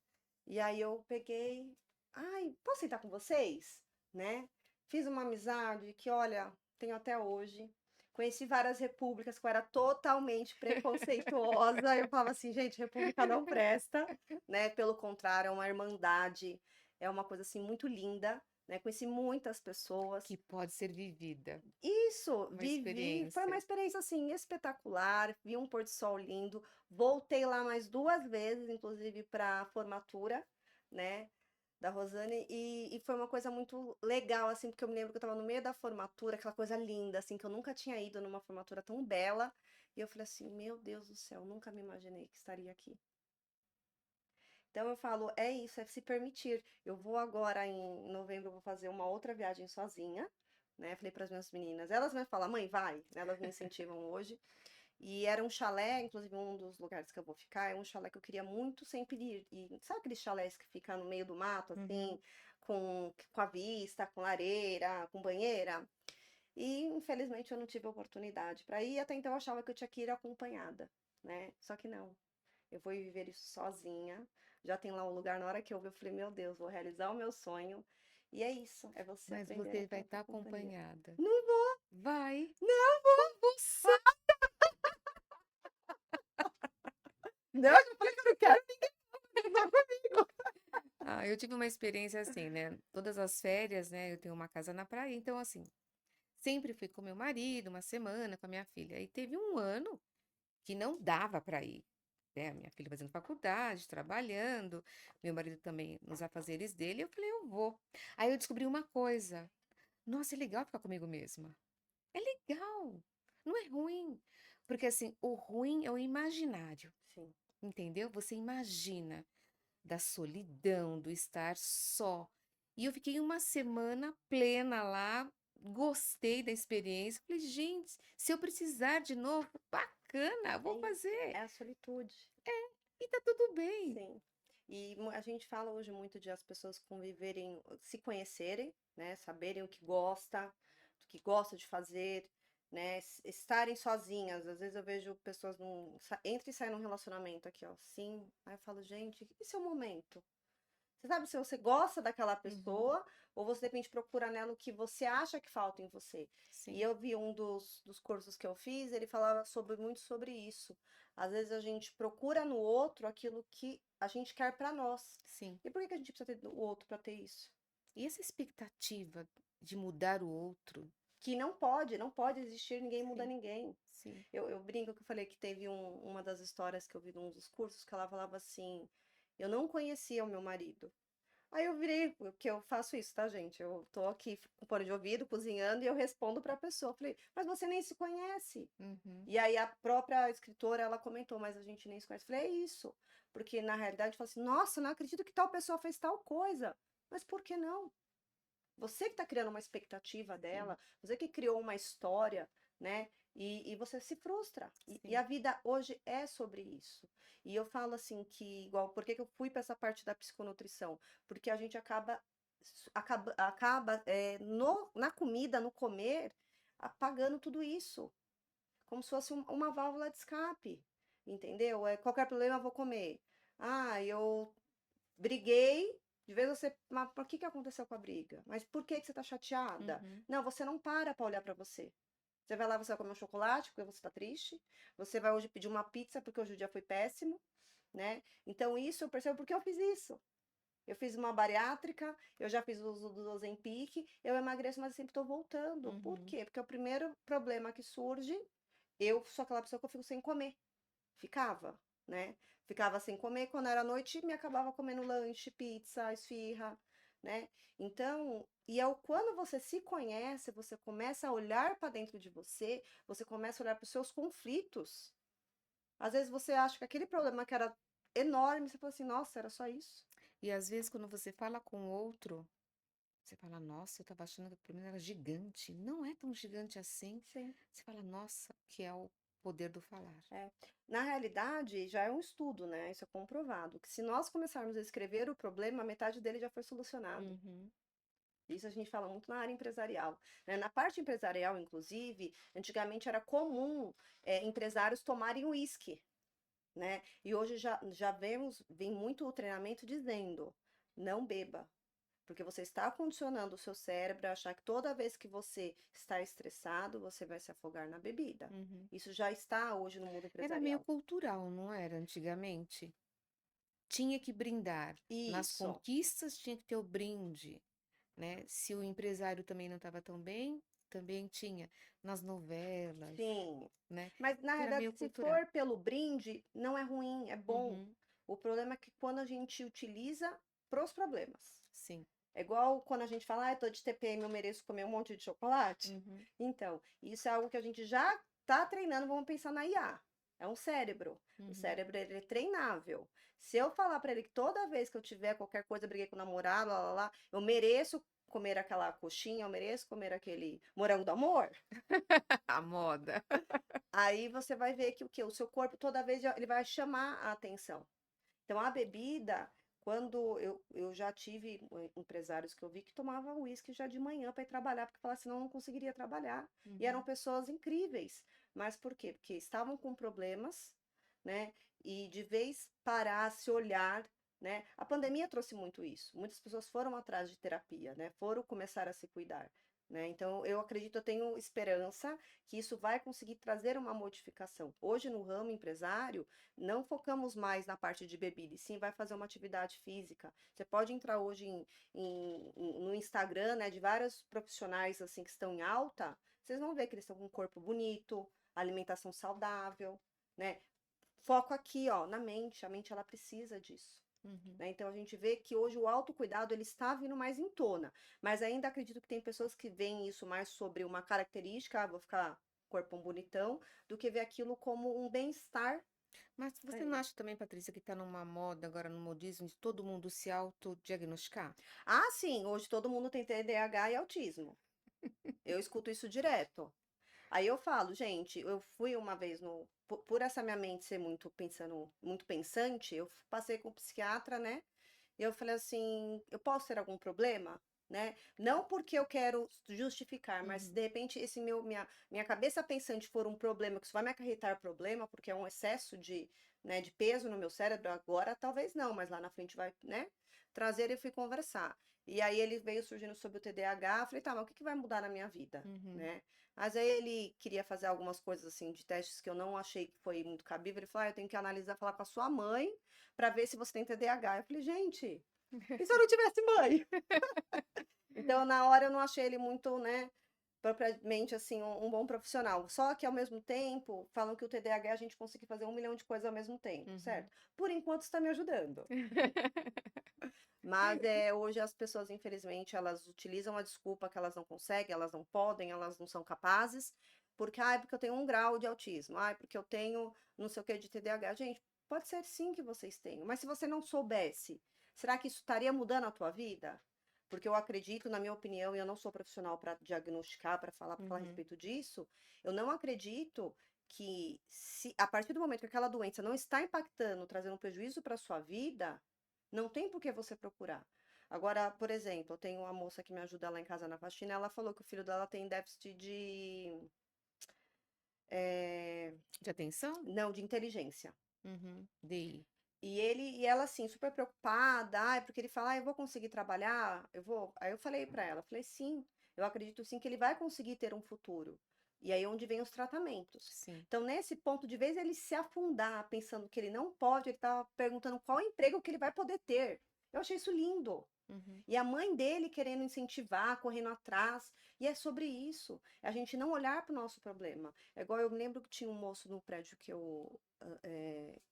E aí eu peguei, ai, posso sentar com vocês? Né? Fiz uma amizade que, olha, tenho até hoje. Conheci várias repúblicas que eu era totalmente preconceituosa. Eu falava assim, gente, república não presta, né? Pelo contrário, é uma irmandade, é uma coisa assim muito linda, né? Conheci muitas pessoas. Que pode ser vivida. Isso, Uma vivi, foi uma experiência. experiência assim espetacular, vi um pôr do sol lindo, voltei lá mais duas vezes, inclusive para formatura, né, da Rosane, e foi uma coisa muito legal, assim, porque eu me lembro que eu estava no meio da formatura, aquela coisa linda, assim, que eu nunca tinha ido numa formatura tão bela, e eu falei assim, meu Deus do céu, nunca me imaginei que estaria aqui. Então eu falo, é isso, é se permitir. Eu vou agora em novembro, eu vou fazer uma outra viagem sozinha, né? Falei para as minhas meninas, elas me falam, mãe, vai, né? Elas me incentivam hoje. E era um chalé, inclusive um dos lugares que eu vou ficar, é um chalé que eu queria muito sempre ir. E sabe aqueles chalés que ficam no meio do mato, Uhum. assim, com a vista, com lareira, com banheira? E infelizmente eu não tive oportunidade para ir, até então eu achava que eu tinha que ir acompanhada, né? Só que não. Eu vou viver isso sozinha. Já tem lá um lugar, na hora que eu vi, eu falei, meu Deus, vou realizar o meu sonho. E é isso, é você Mas aprender a você vai encontrar estar companhia. acompanhada. Não vou, Vai não com vou. você. Não, eu já falei que eu não quero ninguém conversar comigo. Ah, eu tive uma experiência assim, né? Todas as férias, né? Eu tenho uma casa na praia, então assim, sempre fui com meu marido, uma semana com a minha filha. E teve um ano que não dava para ir, né? Minha filha fazendo faculdade, trabalhando, meu marido também nos afazeres dele. Eu falei, eu vou. Aí eu descobri uma coisa. Nossa, é legal ficar comigo mesma. É legal. Não é ruim. Porque assim, o ruim é o imaginário, Sim, entendeu? Você imagina da solidão, do estar só. E eu fiquei uma semana plena lá, gostei da experiência. Falei, gente, se eu precisar de novo, bacana, é vou isso. fazer. É a solitude. e tá tudo bem. Sim. E a gente fala hoje muito de as pessoas conviverem, se conhecerem, né? Saberem o que gosta de fazer, né? Estarem sozinhas. Às vezes eu vejo pessoas entra e sai num relacionamento aqui, ó. Sim. Aí eu falo, gente, e seu momento? Você sabe se você gosta daquela Uhum, pessoa ou você de repente procura nela o que você acha que falta em você. E sim, eu vi um dos cursos que eu fiz, ele falava muito sobre isso. Às vezes a gente procura no outro aquilo que a gente quer para nós. sim. E por que que a gente precisa ter o outro para ter isso? E essa expectativa de mudar o outro? Que não pode existir, ninguém muda Sim, ninguém. sim. Eu brinco que eu falei que teve uma das histórias que eu vi num dos cursos que ela falava assim: eu não conhecia o meu marido. Aí eu virei, porque eu faço isso, tá, gente? Eu tô aqui com fone de ouvido, cozinhando, e eu respondo pra pessoa. Falei, mas você nem se conhece. Uhum, E aí a própria escritora, ela comentou, mas a gente nem se conhece. Falei, é isso. Porque na realidade, eu falo assim, nossa, não acredito que tal pessoa fez tal coisa. Mas por que não? Você que está criando uma expectativa sim, dela, você que criou uma história, né? E você se frustra. E a sim. vida hoje é sobre isso. E eu falo assim que, igual, por que que eu fui para essa parte da psiconutrição? Porque a gente acaba na comida, no comer, apagando tudo isso. Como se fosse uma válvula de escape. Entendeu? Qualquer problema eu vou comer. Ah, eu briguei, de vez você, mas por que que aconteceu com a briga? Mas por que que você tá chateada? Uhum, Não, você não para olhar pra você. Você vai lá, você vai comer um chocolate porque você tá triste. Você vai hoje pedir uma pizza porque hoje o dia foi péssimo, né? Então isso eu percebo porque eu fiz isso. Eu fiz uma bariátrica, eu já fiz o uso do Ozempic, eu emagreço, mas eu sempre tô voltando. Por uhum, quê? Porque o primeiro problema que surge, eu sou aquela pessoa que eu fico sem comer. Ficava, né? Ficava sem comer, quando era noite, me acabava comendo lanche, pizza, esfirra, né? Então, quando você se conhece, você começa a olhar para dentro de você, você começa a olhar para os seus conflitos. Às vezes você acha que aquele problema que era enorme, você fala assim, nossa, era só isso. e às vezes quando você fala com o outro, você fala: "Nossa, eu estava achando que o problema era gigante". Não é tão gigante assim. Sim. Você fala: "Nossa", que é o poder do falar. É. Na realidade, já é um estudo, né? Isso é comprovado, que se nós começarmos a escrever o problema, metade dele já foi solucionado. Uhum, Isso a gente fala muito na área empresarial, né? Na parte empresarial, inclusive, antigamente era comum empresários tomarem uísque, né? E hoje vem muito o treinamento dizendo, não beba, porque você está condicionando o seu cérebro a achar que toda vez que você está estressado, você vai se afogar na bebida. uhum. Isso já está hoje no mundo Era meio empresarial. cultural, não era, antigamente? Tinha que brindar. Nas Isso, conquistas tinha que ter o brinde, né. Se o empresário também não estava tão bem, também tinha. Nas novelas, sim. né. Mas na Isso era verdade, meio se cultural. for pelo brinde, não é ruim, é bom. Uhum, O problema é que quando a gente utiliza pros problemas. sim. É igual quando a gente fala, ah, eu tô de TPM, eu mereço comer um monte de chocolate. Uhum, Então, isso é algo que a gente já tá treinando, vamos pensar na IA. É um cérebro. O uhum, cérebro, ele é treinável. Se eu falar para ele que toda vez que eu tiver qualquer coisa, briguei com o namorado, lá, eu mereço comer aquela coxinha, eu mereço comer aquele morango do amor, a moda. aí você vai ver que o quê? O seu corpo toda vez ele vai chamar a atenção. Então, a bebida, quando eu já tive empresários que eu vi que tomavam uísque já de manhã para ir trabalhar, porque falavam senão eu não conseguiria trabalhar. E eram Uhum. pessoas incríveis. Mas por quê? Porque estavam com problemas, né? E de vez parar, se olhar, né? A pandemia trouxe muito isso. Muitas pessoas foram atrás de terapia, né? Foram começar a se cuidar. Né? Então, eu acredito, eu tenho esperança que isso vai conseguir trazer uma modificação. Hoje, no ramo empresário, não focamos mais na parte de bebida, e sim vai fazer uma atividade física. Você pode entrar hoje no Instagram, né, de vários profissionais assim que estão em alta, vocês vão ver que eles estão com um corpo bonito, alimentação saudável, né? Foco aqui, ó, na mente. A mente ela precisa disso. Uhum. Né? Então a gente vê que hoje o autocuidado ele está vindo mais em tona, mas ainda acredito que tem pessoas que veem isso mais sobre uma característica, ah, vou ficar corpão bonitão, do que ver aquilo como um bem-estar Mas para você não ele. acha também, Patrícia, que está numa moda agora no modismo de todo mundo se autodiagnosticar? Ah, sim, hoje todo mundo tem TDAH e autismo. Eu escuto isso direto. Aí eu falo: "Gente, eu fui uma vez no por essa minha mente ser muito pensante, eu passei com o psiquiatra, né, e eu falei assim: "Eu posso ter algum problema?", né, não porque eu quero justificar, mas se Uhum, de repente esse minha cabeça pensante for um problema, que isso vai me acarretar problema, porque é um excesso de, né, de peso no meu cérebro, agora talvez não, mas lá na frente vai, né, trazer, e fui conversar. E aí ele veio surgindo sobre o TDAH, eu falei: "Tá, mas o que que vai mudar na minha vida?", uhum. né. Mas aí ele queria fazer algumas coisas, assim, de testes que eu não achei que foi muito cabível, ele falou: "Ah, eu tenho que analisar, falar com a sua mãe, para ver se você tem TDAH". Eu falei: "Gente, e se eu não tivesse mãe?". Então, na hora eu não achei ele muito, né, propriamente, assim, um bom profissional. Só que, ao mesmo tempo, falam que o TDAH a gente consegue fazer 1 milhão de coisas ao mesmo tempo, Uhum. certo? Por enquanto está me ajudando. Mas, hoje as pessoas, infelizmente, elas utilizam a desculpa que elas não conseguem, elas não podem, elas não são capazes, porque: "Ai, porque eu tenho 1 grau de autismo. Ai, porque eu tenho não sei o que de TDAH". Gente, pode ser sim que vocês tenham, mas se você não soubesse, será que isso estaria mudando a tua vida? Porque eu acredito, na minha opinião, e eu não sou profissional para diagnosticar, para falar a Uhum. respeito disso, eu não acredito que, se a partir do momento que aquela doença não está impactando, trazendo um prejuízo para sua vida, não tem por que você procurar. Agora, por exemplo, eu tenho uma moça que me ajuda lá em casa na faxina, ela falou que o filho dela tem déficit de, eh, De atenção? não, de inteligência. Uhum. DI. E ela, assim, super preocupada: "Ai", porque ele fala: "Ah, eu vou conseguir trabalhar? Eu vou". Aí eu falei pra ela, falei: "Sim, eu acredito sim que ele vai conseguir ter um futuro". E aí é onde vem os tratamentos. Sim. Então, nesse ponto, de vez ele se afundar pensando que ele não pode, ele estava perguntando qual emprego que ele vai poder ter. Eu achei isso lindo. Uhum. E a mãe dele querendo incentivar, correndo atrás, e é sobre isso, é a gente não olhar para o nosso problema. É igual, eu me lembro que tinha um moço no prédio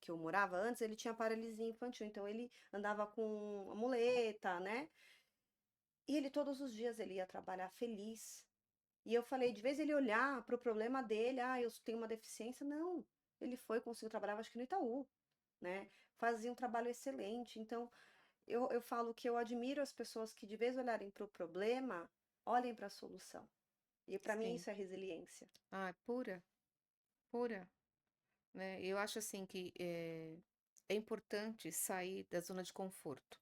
que eu morava antes, ele tinha paralisia infantil, então ele andava com uma muleta, né, e ele todos os dias ele ia trabalhar feliz. E eu falei, de vez ele olhar para o problema dele: "Ah, eu tenho uma deficiência", não, ele foi, conseguiu trabalhar, acho que no Itaú, né, fazia um trabalho excelente. Então, eu falo que eu admiro as pessoas que, de vez olharem para o problema, olhem para a solução. E para mim Sim. isso é resiliência. Ah, pura, pura, né. Eu acho, assim, que, é importante sair da zona de conforto,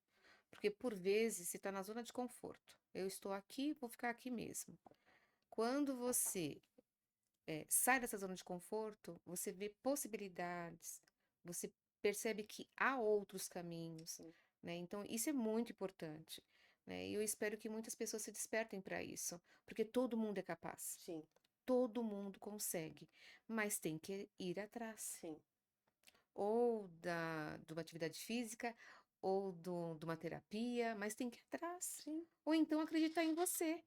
porque por vezes você está na zona de conforto. "Eu estou aqui, vou ficar aqui mesmo". Quando você, sai dessa zona de conforto, você vê possibilidades, você percebe que há outros caminhos, Sim, né, então isso é muito importante, né, e eu espero que muitas pessoas se despertem para isso, porque todo mundo é capaz, sim, todo mundo consegue, mas tem que ir atrás, sim, ou de uma atividade física, ou de uma terapia, mas tem que ir atrás, sim, ou então acreditar em você,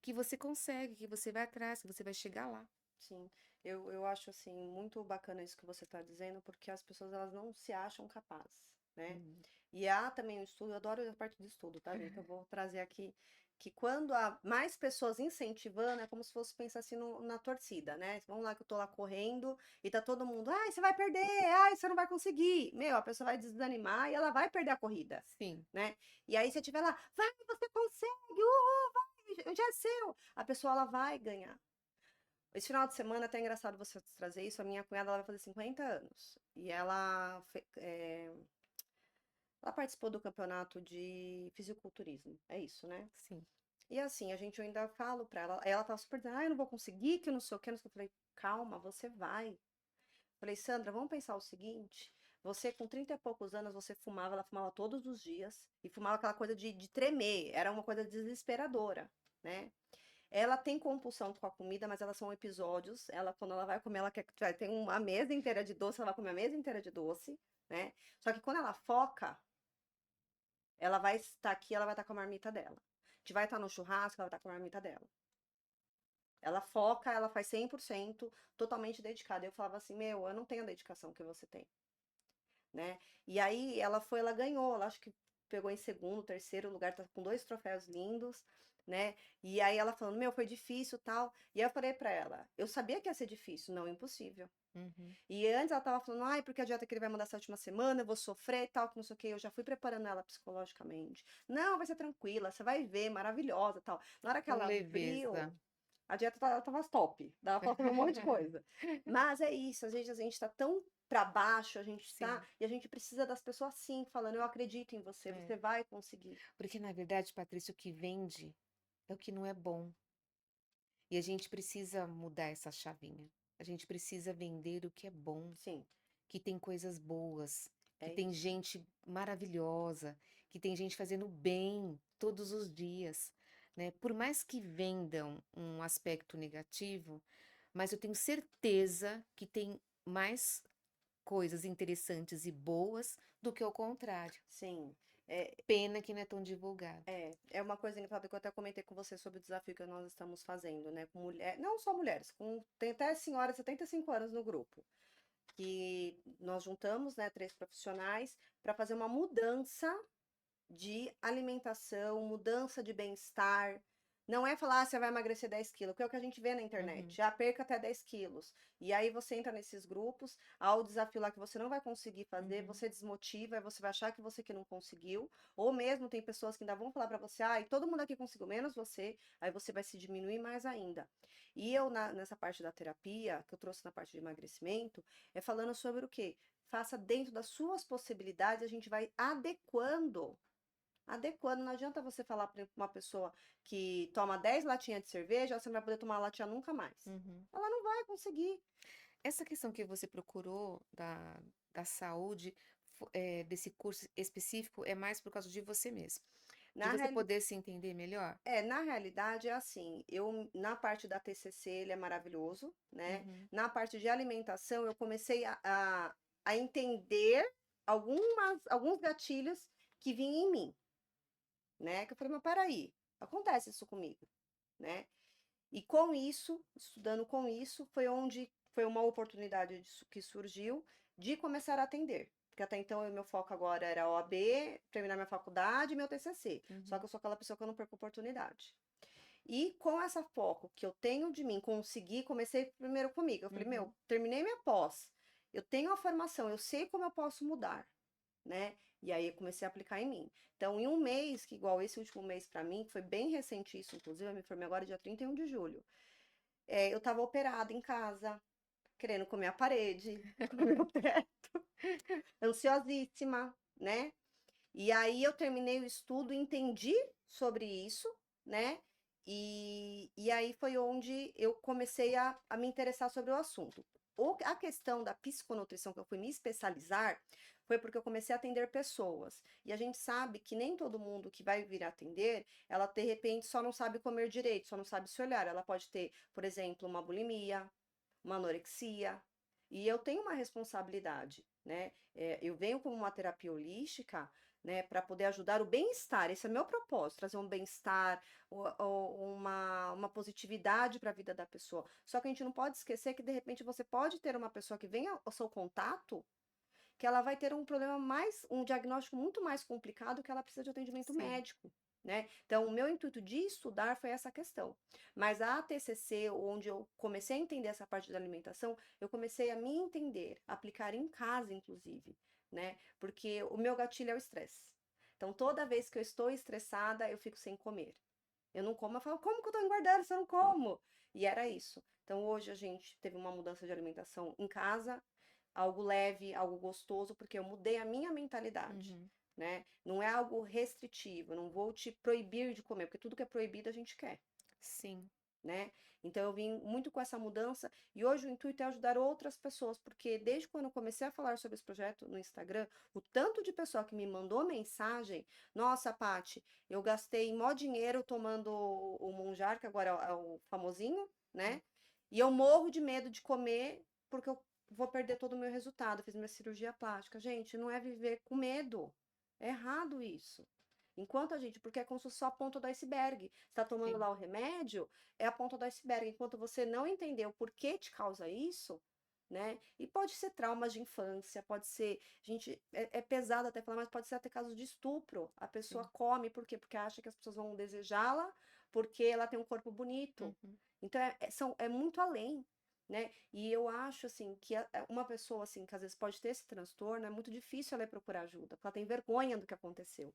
que você consegue, que você vai atrás, que você vai chegar lá. sim. Eu acho, assim, muito bacana isso que você está dizendo, porque as pessoas, elas não se acham capazes, né. Uhum. E há também um estudo, eu adoro a parte de estudo, tá, gente, eu vou trazer aqui, que quando há mais pessoas incentivando, é como se fosse pensar assim na torcida, né. Vamos lá, que eu tô lá correndo e tá todo mundo: "Ai, você vai perder. Ai, você não vai conseguir". Meu, a pessoa vai desanimar e ela vai perder a corrida, Sim. né. E aí você estiver lá: "Vai, você consegue, uhul, vai, já é seu". A pessoa, ela vai ganhar. Esse final de semana, até é engraçado você trazer isso, a minha cunhada, ela vai fazer 50 anos, e ela participou do campeonato de fisiculturismo, é isso, né. Sim. E assim, a gente, eu ainda falo pra ela, ela estava super dizendo: "Ai, eu não vou conseguir, que eu não sei o quê, não sei o quê". Eu falei: "Calma, você vai". Falei: "Sandra, vamos pensar o seguinte, você com 30 e poucos anos, você fumava, ela fumava todos os dias, e fumava aquela coisa de tremer, era uma coisa desesperadora, né. Ela tem compulsão com a comida, mas elas são episódios. Ela, quando ela vai comer, ela quer que tem uma mesa inteira de doce, ela vai comer a mesa inteira de doce, né. Só que quando ela foca, ela vai estar aqui, ela vai estar com a marmita dela. A gente vai estar no churrasco, ela vai estar com a marmita dela. Ela foca, ela faz 100%, totalmente dedicada. Eu falava assim: "Meu, eu não tenho a dedicação que você tem", né. E aí ela foi, ela ganhou, ela acho que pegou em segundo, terceiro lugar, tá com 2 troféus lindos, né. E aí ela falando: "Meu, foi difícil, tal". E aí eu falei pra ela: "Eu sabia que ia ser difícil, não impossível". Uhum. E antes ela estava falando: "Ai, porque a dieta que ele vai mandar essa última semana, eu vou sofrer e tal, que não sei o quê". Eu já fui preparando ela psicologicamente. "Não, vai ser tranquila, você vai ver, maravilhosa, tal". Na hora que Com ela abriu, leveza. A dieta estava top, dava pra comer um monte de coisa. Mas é isso, às vezes a gente tá tão pra baixo, a gente tá Sim, e a gente precisa das pessoas assim, falando: "Eu acredito em você, é. você vai conseguir". Porque na verdade, Patrícia, o que vende é o que não é bom. E a gente precisa mudar essa chavinha. A gente precisa vender o que é bom, Sim, que tem coisas boas, que é tem isso. gente maravilhosa, que tem gente fazendo bem todos os dias, né? Por mais que vendam um aspecto negativo, mas eu tenho certeza que tem mais coisas interessantes e boas do que o contrário. Sim, é Pena que não é tão divulgado. é uma coisa engraçada que eu até comentei com você sobre o desafio que nós estamos fazendo, né, com mulher não só mulheres, tem até senhoras de 75 anos no grupo, que nós juntamos, né, 3 profissionais para fazer uma mudança de alimentação, mudança de bem-estar. Não é falar: "Ah, você vai emagrecer 10 quilos", que é o que a gente vê na internet. Uhum, Já perca até 10 quilos. E aí você entra nesses grupos, há o desafio lá que você não vai conseguir fazer, uhum, você desmotiva, aí você vai achar que você que não conseguiu, ou mesmo tem pessoas que ainda vão falar para você: "Ai, todo mundo aqui conseguiu, menos você", aí você vai se diminuir mais ainda. E eu nessa parte da terapia, que eu trouxe na parte de emagrecimento, é falando sobre o quê? Faça dentro das suas possibilidades, a gente vai adequando, não adianta você falar para uma pessoa que toma 10 latinhas de cerveja, você não vai poder tomar uma latinha nunca mais. uhum. Ela não vai conseguir. Essa questão que você procurou da saúde, desse curso específico, é mais por causa de você mesmo, de Na você reali poder se entender melhor? na realidade é assim, eu na parte da TCC ele é maravilhoso, né, Uhum, na parte de alimentação eu comecei a entender alguns gatilhos que vinham em mim, né, que eu falei: "Mas espera aí, acontece isso comigo", né. E com isso, estudando com isso, foi uma oportunidade que surgiu de começar a atender. Porque até então o meu foco agora era OAB, terminar minha faculdade e meu TCC. Só que uhum, eu sou aquela pessoa que eu não perco oportunidade. E com essa foco que eu tenho de mim, consegui, comecei primeiro comigo. Eu falei, meu, uhum, terminei minha pós, eu tenho a formação, eu sei como eu posso mudar, né? E aí eu comecei a aplicar em mim. Então, em um mês, que igual esse último mês para mim, que foi bem recente isso, inclusive, eu me formei agora dia 31 de julho. Eu estava operada em casa, querendo comer a parede, comer o teto, ansiosíssima, né? E aí eu terminei o estudo, entendi sobre isso, né? E aí foi onde eu comecei a me interessar sobre o assunto. A questão da psiconutrição que eu fui me especializar foi porque eu comecei a atender pessoas. E a gente sabe que nem todo mundo que vai vir atender, ela de repente só não sabe comer direito, só não sabe se olhar. Ela pode ter, por exemplo, uma bulimia, uma anorexia. E eu tenho uma responsabilidade, né? Eu venho como uma terapia holística, né, para poder ajudar o bem-estar. Esse é meu propósito, trazer um bem-estar, uma positividade para a vida da pessoa. Só que a gente não pode esquecer que de repente você pode ter uma pessoa que venha ao seu contato que ela vai ter um problema um diagnóstico muito mais complicado que ela precisa de atendimento sim, médico, né. Então o meu intuito de estudar foi essa questão. Mas a TCC, onde eu comecei a entender essa parte da alimentação, eu comecei a me entender, aplicar em casa inclusive, né, porque o meu gatilho é o estresse. Então toda vez que eu estou estressada, eu fico sem comer. Eu não como, eu falo: "Como que eu tô engordando se eu não como?". E era isso. Então hoje a gente teve uma mudança de alimentação em casa, algo leve, algo gostoso, porque eu mudei a minha mentalidade, uhum, né. Não é algo restritivo, eu não vou te proibir de comer, porque tudo que é proibido a gente quer, sim, né. Então eu vim muito com essa mudança e hoje o intuito é ajudar outras pessoas, porque desde quando eu comecei a falar sobre esse projeto no Instagram, o tanto de pessoa que me mandou mensagem: "Nossa, Paty, eu gastei mó dinheiro tomando o Monjar", que agora é o famosinho, hum, né, "e eu morro de medo de comer, porque eu vou perder todo o meu resultado, fiz minha cirurgia plástica". Gente, não é viver com medo, é errado isso. Enquanto a gente porque é como se fosse só a ponta do iceberg. Você tá tomando sim, lá o remédio, é a ponta do iceberg. Enquanto você não entender o porquê te causa isso, né? E pode ser traumas de infância, pode ser. Gente, é pesado até falar, mas pode ser até casos de estupro. A pessoa sim, come, por quê? Porque acha que as pessoas vão desejá-la porque ela tem um corpo bonito. uhum. Então é muito além. né? E eu acho assim que uma pessoa assim que às vezes pode ter esse transtorno, é muito difícil ela ir procurar ajuda, porque ela tem vergonha do que aconteceu.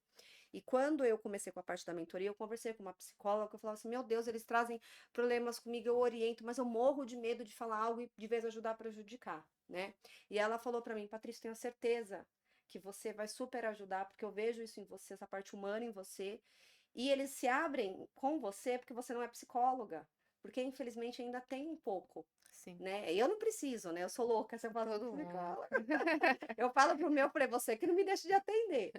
E quando eu comecei com a parte da mentoria, eu conversei com uma psicóloga, eu falava assim, meu Deus, eles trazem problemas comigo, eu oriento, mas eu morro de medo de falar algo e de vez ajudar a prejudicar, né? E ela falou para mim, Patrícia, tenho certeza que você vai super ajudar, porque eu vejo isso em você, essa parte humana em você, e eles se abrem com você porque você não é psicóloga, porque infelizmente ainda tem um pouco, Sim, né? Eu não preciso, né? Eu sou louca, você fala assim, todo mundo. psicóloga. Eu falo pro meu, para você que não me deixa de atender.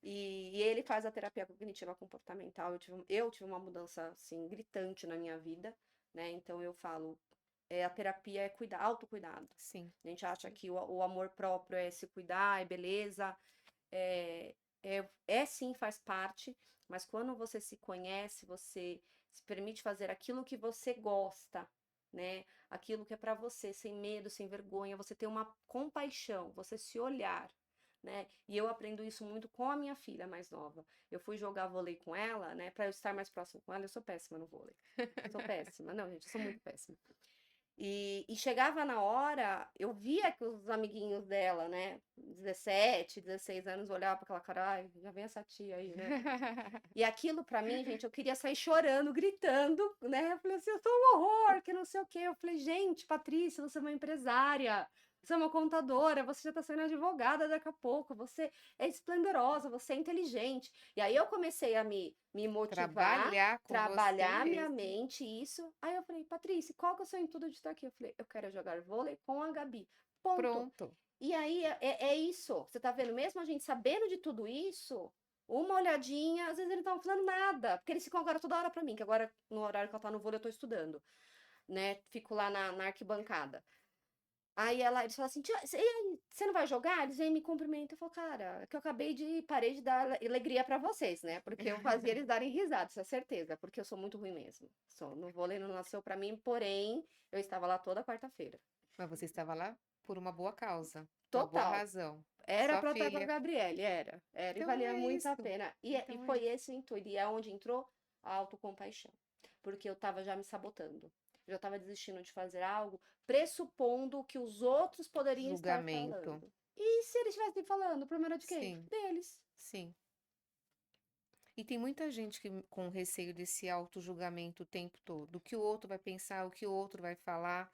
E ele faz a terapia cognitiva comportamental. Eu tive uma mudança assim gritante na minha vida, né? Então eu falo, a terapia é cuidar, autocuidado. Sim, A gente acha sim, que o amor próprio é se cuidar, é beleza, é, é sim, faz parte, mas quando você se conhece, você se permite fazer aquilo que você gosta, né? Aquilo que é para você, sem medo, sem vergonha, você ter uma compaixão, você se olhar, né? E eu aprendo isso muito com a minha filha mais nova. Eu fui jogar vôlei com ela, né? Para eu estar mais próximo com ela, eu sou péssima no vôlei. Sou péssima. Não, gente, eu sou muito péssima. E chegava na hora, eu via que os amiguinhos dela, né, 17, 16 anos, olhavam para aquela cara, ai, já vem essa tia aí, né? E aquilo pra mim, gente, eu queria sair chorando, gritando, né? Eu falei assim, eu sou um horror, que não sei o quê. Eu falei, gente, Patrícia, você é uma empresária, você é uma contadora, você já tá sendo advogada daqui a pouco, você é esplendorosa, você é inteligente. E aí eu comecei a me motivar, trabalhar com você trabalhar minha mesmo. mente, isso. Aí eu falei, Patrícia, qual que é o seu intuito de estar aqui? Eu falei, eu quero jogar vôlei com a Gabi. Ponto. Pronto. E aí é isso. Você tá vendo? Mesmo a gente sabendo de tudo isso, uma olhadinha, às vezes eles não estavam falando nada, porque eles ficam agora toda hora pra mim, que agora, no horário que ela tá no vôlei, eu tô estudando, né? Fico lá na arquibancada. Aí eles falam assim, tia, você não vai jogar? Eles vêm e me cumprimentam. Eu falo, cara, é que eu parei de dar alegria pra vocês, né? Porque eu fazia eles darem risada, isso é certeza, porque eu sou muito ruim mesmo. No vôlei não nasceu pra mim, porém, eu estava lá toda quarta-feira. Mas você estava lá por uma boa causa, uma boa Total. razão. Era Sua pra eu estar com a filha. Gabriele, era, e Então valia é muito a isso. pena. E Então é foi isso. esse o intuito, e é onde entrou a autocompaixão. Porque eu tava já me sabotando. Eu já tava desistindo de fazer algo, pressupondo que os outros poderiam estar Julgamento. falando. E se eles estivessem falando, o problema era de quem? Sim, Deles. sim. E tem muita gente que com receio desse auto-julgamento o tempo todo. O que o outro vai pensar, o que o outro vai falar.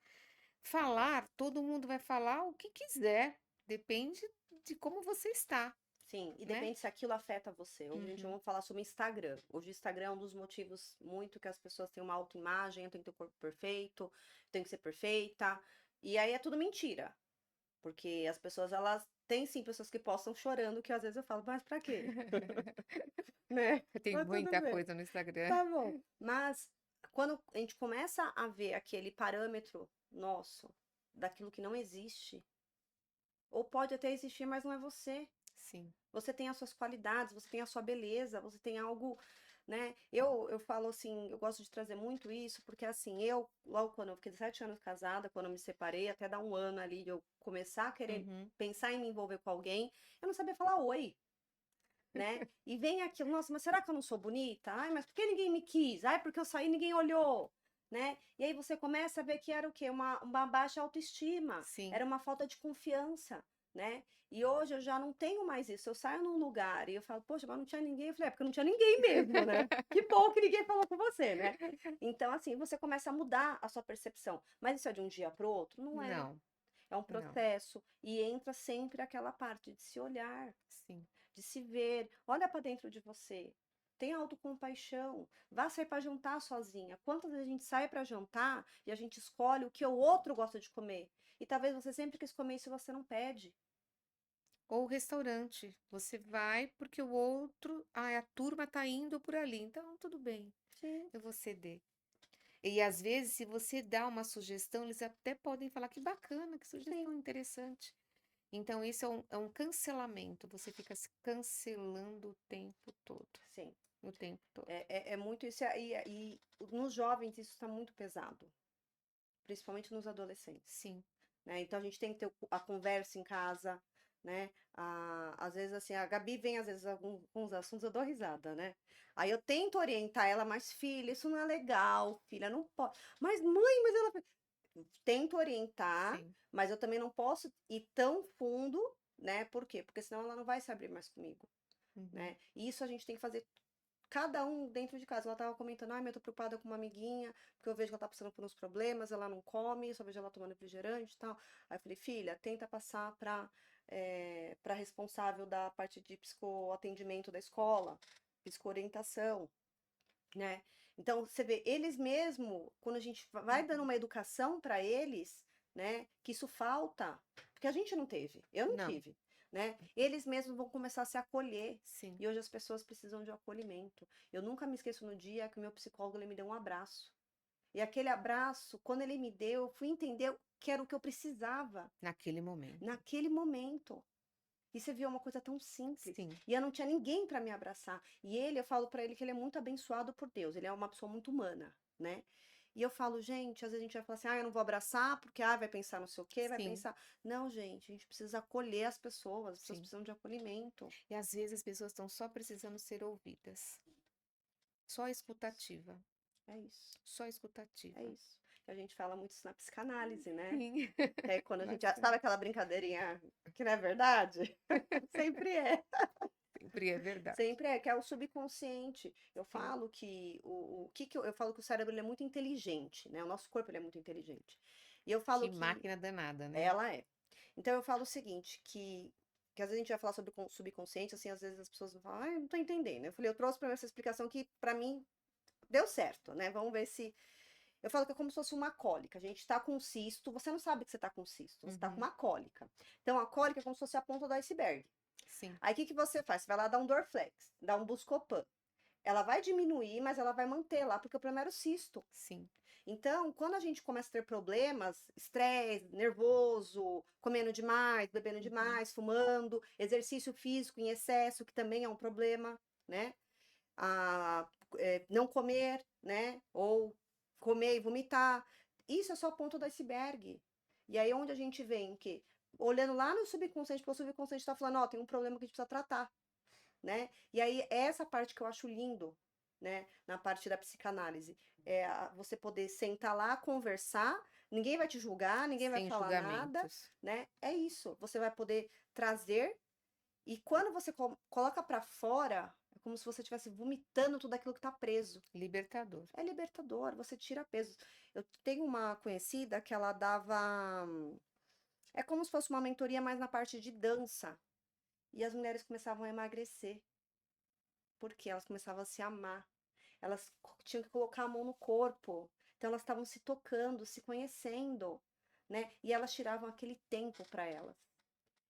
Falar, todo mundo vai falar o que quiser. Depende de como você está, Sim, e né? depende se aquilo afeta você. Hoje a gente Uhum, vai falar sobre Instagram. Hoje o Instagram é um dos motivos muito que as pessoas têm uma autoimagem, eu tenho que ter o corpo perfeito, eu tenho que ser perfeita. E aí é tudo mentira. Porque as pessoas, elas tem sim pessoas que postam chorando, que às vezes eu falo, mas pra quê? Né? tem Mas tudo muita bem, coisa no Instagram. tá bom. Mas quando a gente começa a ver aquele parâmetro nosso, daquilo que não existe, ou pode até existir, mas não é você. Sim. Você tem as suas qualidades, você tem a sua beleza, você tem algo, né? Eu falo assim, eu gosto de trazer muito isso, porque assim, logo quando eu fiquei 17 anos casada, quando eu me separei, até dar um ano ali de eu começar a querer Uhum. pensar em me envolver com alguém, eu não sabia falar oi, né? E vem aquilo, nossa, mas será que eu não sou bonita? Ai, mas por que ninguém me quis? Ai, porque eu saí e ninguém olhou, né? E aí você começa a ver que era o quê? Uma baixa autoestima, Sim. era uma falta de confiança, né? E hoje eu já não tenho mais isso. Eu saio num lugar e eu falo, poxa, mas não tinha ninguém. Eu falei, é porque não tinha ninguém mesmo, né? Que bom que ninguém falou com você, né? Então, assim, você começa a mudar a sua percepção. Mas isso é de um dia para o outro? Não é. Não, É um não. processo. E entra sempre aquela parte de se olhar, Sim. de se ver. Olha para dentro de você. Tenha autocompaixão. Vá sair para jantar sozinha. Quantas vezes a gente sai para jantar e a gente escolhe o que o outro gosta de comer? E talvez você sempre quis comer isso e você não pede. Ou restaurante. Você vai porque o outro, a turma tá indo por ali. Então, tudo bem, Sim, eu vou ceder. E às vezes, se você dá uma sugestão, eles até podem falar que bacana, que sim, sugestão interessante. Então, isso é um cancelamento. Você fica se cancelando o tempo todo. sim. O tempo todo. É muito isso. E nos jovens isso está muito pesado, principalmente nos adolescentes. Sim. Né? Então a gente tem que ter a conversa em casa, né? Às vezes assim, a Gabi vem às vezes alguns assuntos, eu dou risada, né? Aí eu tento orientar ela, mas filha, isso não é legal, filha, não pode. Mas mãe, mas ela tento orientar, sim. mas eu também não posso ir tão fundo, né? Por quê? Porque senão ela não vai se abrir mais comigo, Uhum. né? E isso a gente tem que fazer cada um dentro de casa. Ela estava comentando, ai, mas eu tô preocupada com uma amiguinha, porque eu vejo que ela tá passando por uns problemas, ela não come, eu só vejo ela tomando refrigerante e tal. Aí eu falei, filha, tenta passar para responsável da parte de psicoatendimento da escola, psicoorientação, né? Então, você vê, eles mesmo, quando a gente vai dando Uhum. uma educação para eles, né, que isso falta, porque a gente não teve, eu não Não, tive, né? Eles mesmos vão começar a se acolher. sim. E hoje as pessoas precisam de um acolhimento. Eu nunca me esqueço no dia que o meu psicólogo ele me deu um abraço. E aquele abraço, quando ele me deu, eu fui entender que era o que eu precisava Naquele momento. naquele momento. E você viu, é uma coisa tão simples. Sim. E eu não tinha ninguém para me abraçar. E ele, eu falo para ele que ele é muito abençoado por Deus. Ele é uma pessoa muito humana, né? E eu falo, gente, às vezes a gente vai falar assim, ah, eu não vou abraçar porque vai pensar não sei o quê, vai Sim, pensar. Não, gente, a gente precisa acolher as pessoas sim. precisam de acolhimento. E às vezes as pessoas estão só precisando ser ouvidas. Só escutativa. É isso, Só é escutativa. isso. E a gente fala muito isso na psicanálise, né? Sim. Que é quando a gente já sabe Bastante. aquela brincadeirinha que não é verdade? Sempre é. Sempre é verdade. Sempre é, que é o subconsciente. Eu Sim. falo que o que, que eu falo que o cérebro ele é muito inteligente, né? O nosso corpo ele é muito inteligente. E eu falo Que que máquina danada, né? ela é. Então eu falo o seguinte, que às vezes a gente vai falar sobre o subconsciente, assim, às vezes as pessoas vão falar, ah, eu não tô entendendo. Eu falei, eu trouxe para mim essa explicação que para mim deu certo, né? Vamos ver se eu falo que é como se fosse uma cólica. A gente tá com um cisto, você não sabe que você tá com um cisto, você tá com Uhum. uma cólica. Então a cólica é como se fosse a ponta do iceberg. Sim, Aí o que que você faz? Você vai lá dar um Dorflex, dar um Buscopan. Ela vai diminuir, mas ela vai manter lá, porque o problema era o cisto. sim. Então, quando a gente começa a ter problemas, estresse, nervoso, comendo demais, bebendo Uhum. demais, fumando, exercício físico em excesso, que também é um problema, né? A, não comer, né? Ou comer e vomitar. Isso é só a ponta do iceberg. E aí, onde a gente vem, que olhando lá no subconsciente, porque o subconsciente está falando, ó, tem um problema que a gente precisa tratar, né? E aí, é essa parte que eu acho lindo, né, na parte da psicanálise, você poder sentar lá, conversar, ninguém vai te julgar, ninguém vai Sem falar nada, julgamentos. né? É isso, você vai poder trazer, e quando você coloca para fora, é como se você estivesse vomitando tudo aquilo que tá preso. Libertador. É libertador, você tira pesos. Eu tenho uma conhecida que ela dava, é como se fosse uma mentoria mais na parte de dança, e as mulheres começavam a emagrecer, porque elas começavam a se amar. Elas tinham que colocar a mão no corpo. Então elas estavam se tocando, se conhecendo, né? E elas tiravam aquele tempo para elas.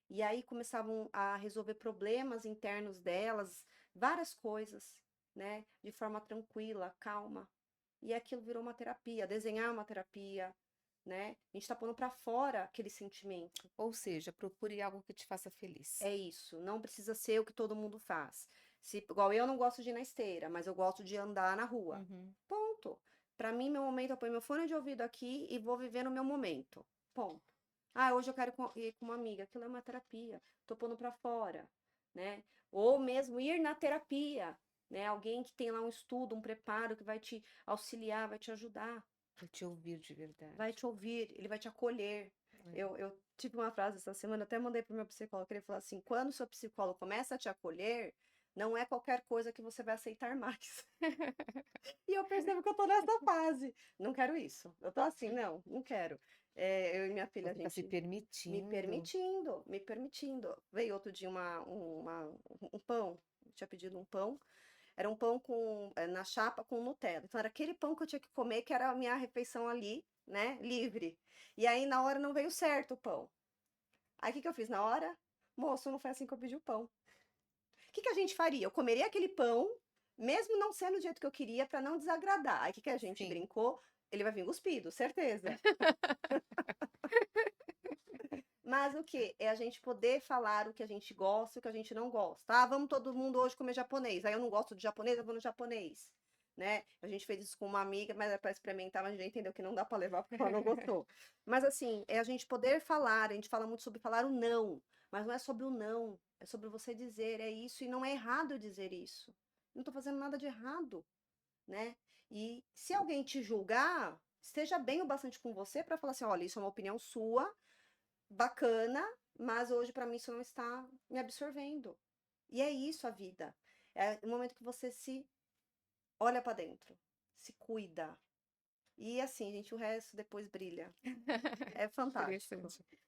E aí começavam a resolver problemas internos delas, várias coisas, né? De forma tranquila, calma. E aquilo virou uma terapia, desenhar é uma terapia, né? A gente está pondo para fora aquele sentimento. Ou seja, procure algo que te faça feliz. É isso, não precisa ser o que todo mundo faz. Se, igual eu não gosto de ir na esteira, mas eu gosto de andar na rua. Uhum. Ponto. Para mim, meu momento, eu ponho meu fone de ouvido aqui e vou viver no meu momento. Ponto. Ah, hoje eu quero ir com uma amiga. Aquilo é uma terapia. Tô pondo para fora, né? Ou mesmo ir na terapia, né? Alguém que tem lá um estudo, um preparo que vai te auxiliar, vai te ajudar, Pra te ouvir de vai verdade. te ouvir, ele vai te acolher. É. Eu tive uma frase essa semana, até mandei pro meu psicólogo, que ele falou assim: quando o seu psicólogo começa a te acolher, não é qualquer coisa que você vai aceitar mais. E eu percebo que eu tô nessa fase. Não quero isso. Eu tô assim, não, não quero. Eu e minha filha, a Você está se gente permitindo. me permitindo. Veio outro dia um pão, eu tinha pedido um pão. Era um pão na chapa com Nutella. Então era aquele pão que eu tinha que comer, que era a minha refeição ali, né, livre. E aí na hora não veio certo o pão. Aí o que que eu fiz na hora? Moço, não foi assim que eu pedi o pão. O que que a gente faria? Eu comeria aquele pão, mesmo não sendo do jeito que eu queria, para não desagradar. Aí o que que a gente Sim. brincou? Ele vai vir cuspido, certeza. Mas o que? É a gente poder falar o que a gente gosta e o que a gente não gosta. Ah, vamos todo mundo hoje comer japonês. Aí eu não gosto de japonês, eu vou no japonês. Né? A gente fez isso com uma amiga, mas é para experimentar, mas a gente entendeu que não dá para levar porque ela não gostou. Mas assim, é a gente poder falar, a gente fala muito sobre falar o não, mas não é sobre o não, é sobre você dizer, é isso, e não é errado dizer isso. Não estou fazendo nada de errado, né? E se alguém te julgar, esteja bem o bastante com você para falar assim: olha, isso é uma opinião sua, bacana, mas hoje para mim isso não está me absorvendo. E é isso a vida. É o momento que você se olha para dentro, se cuida. E assim, gente, o resto depois brilha. É fantástico. Interessante.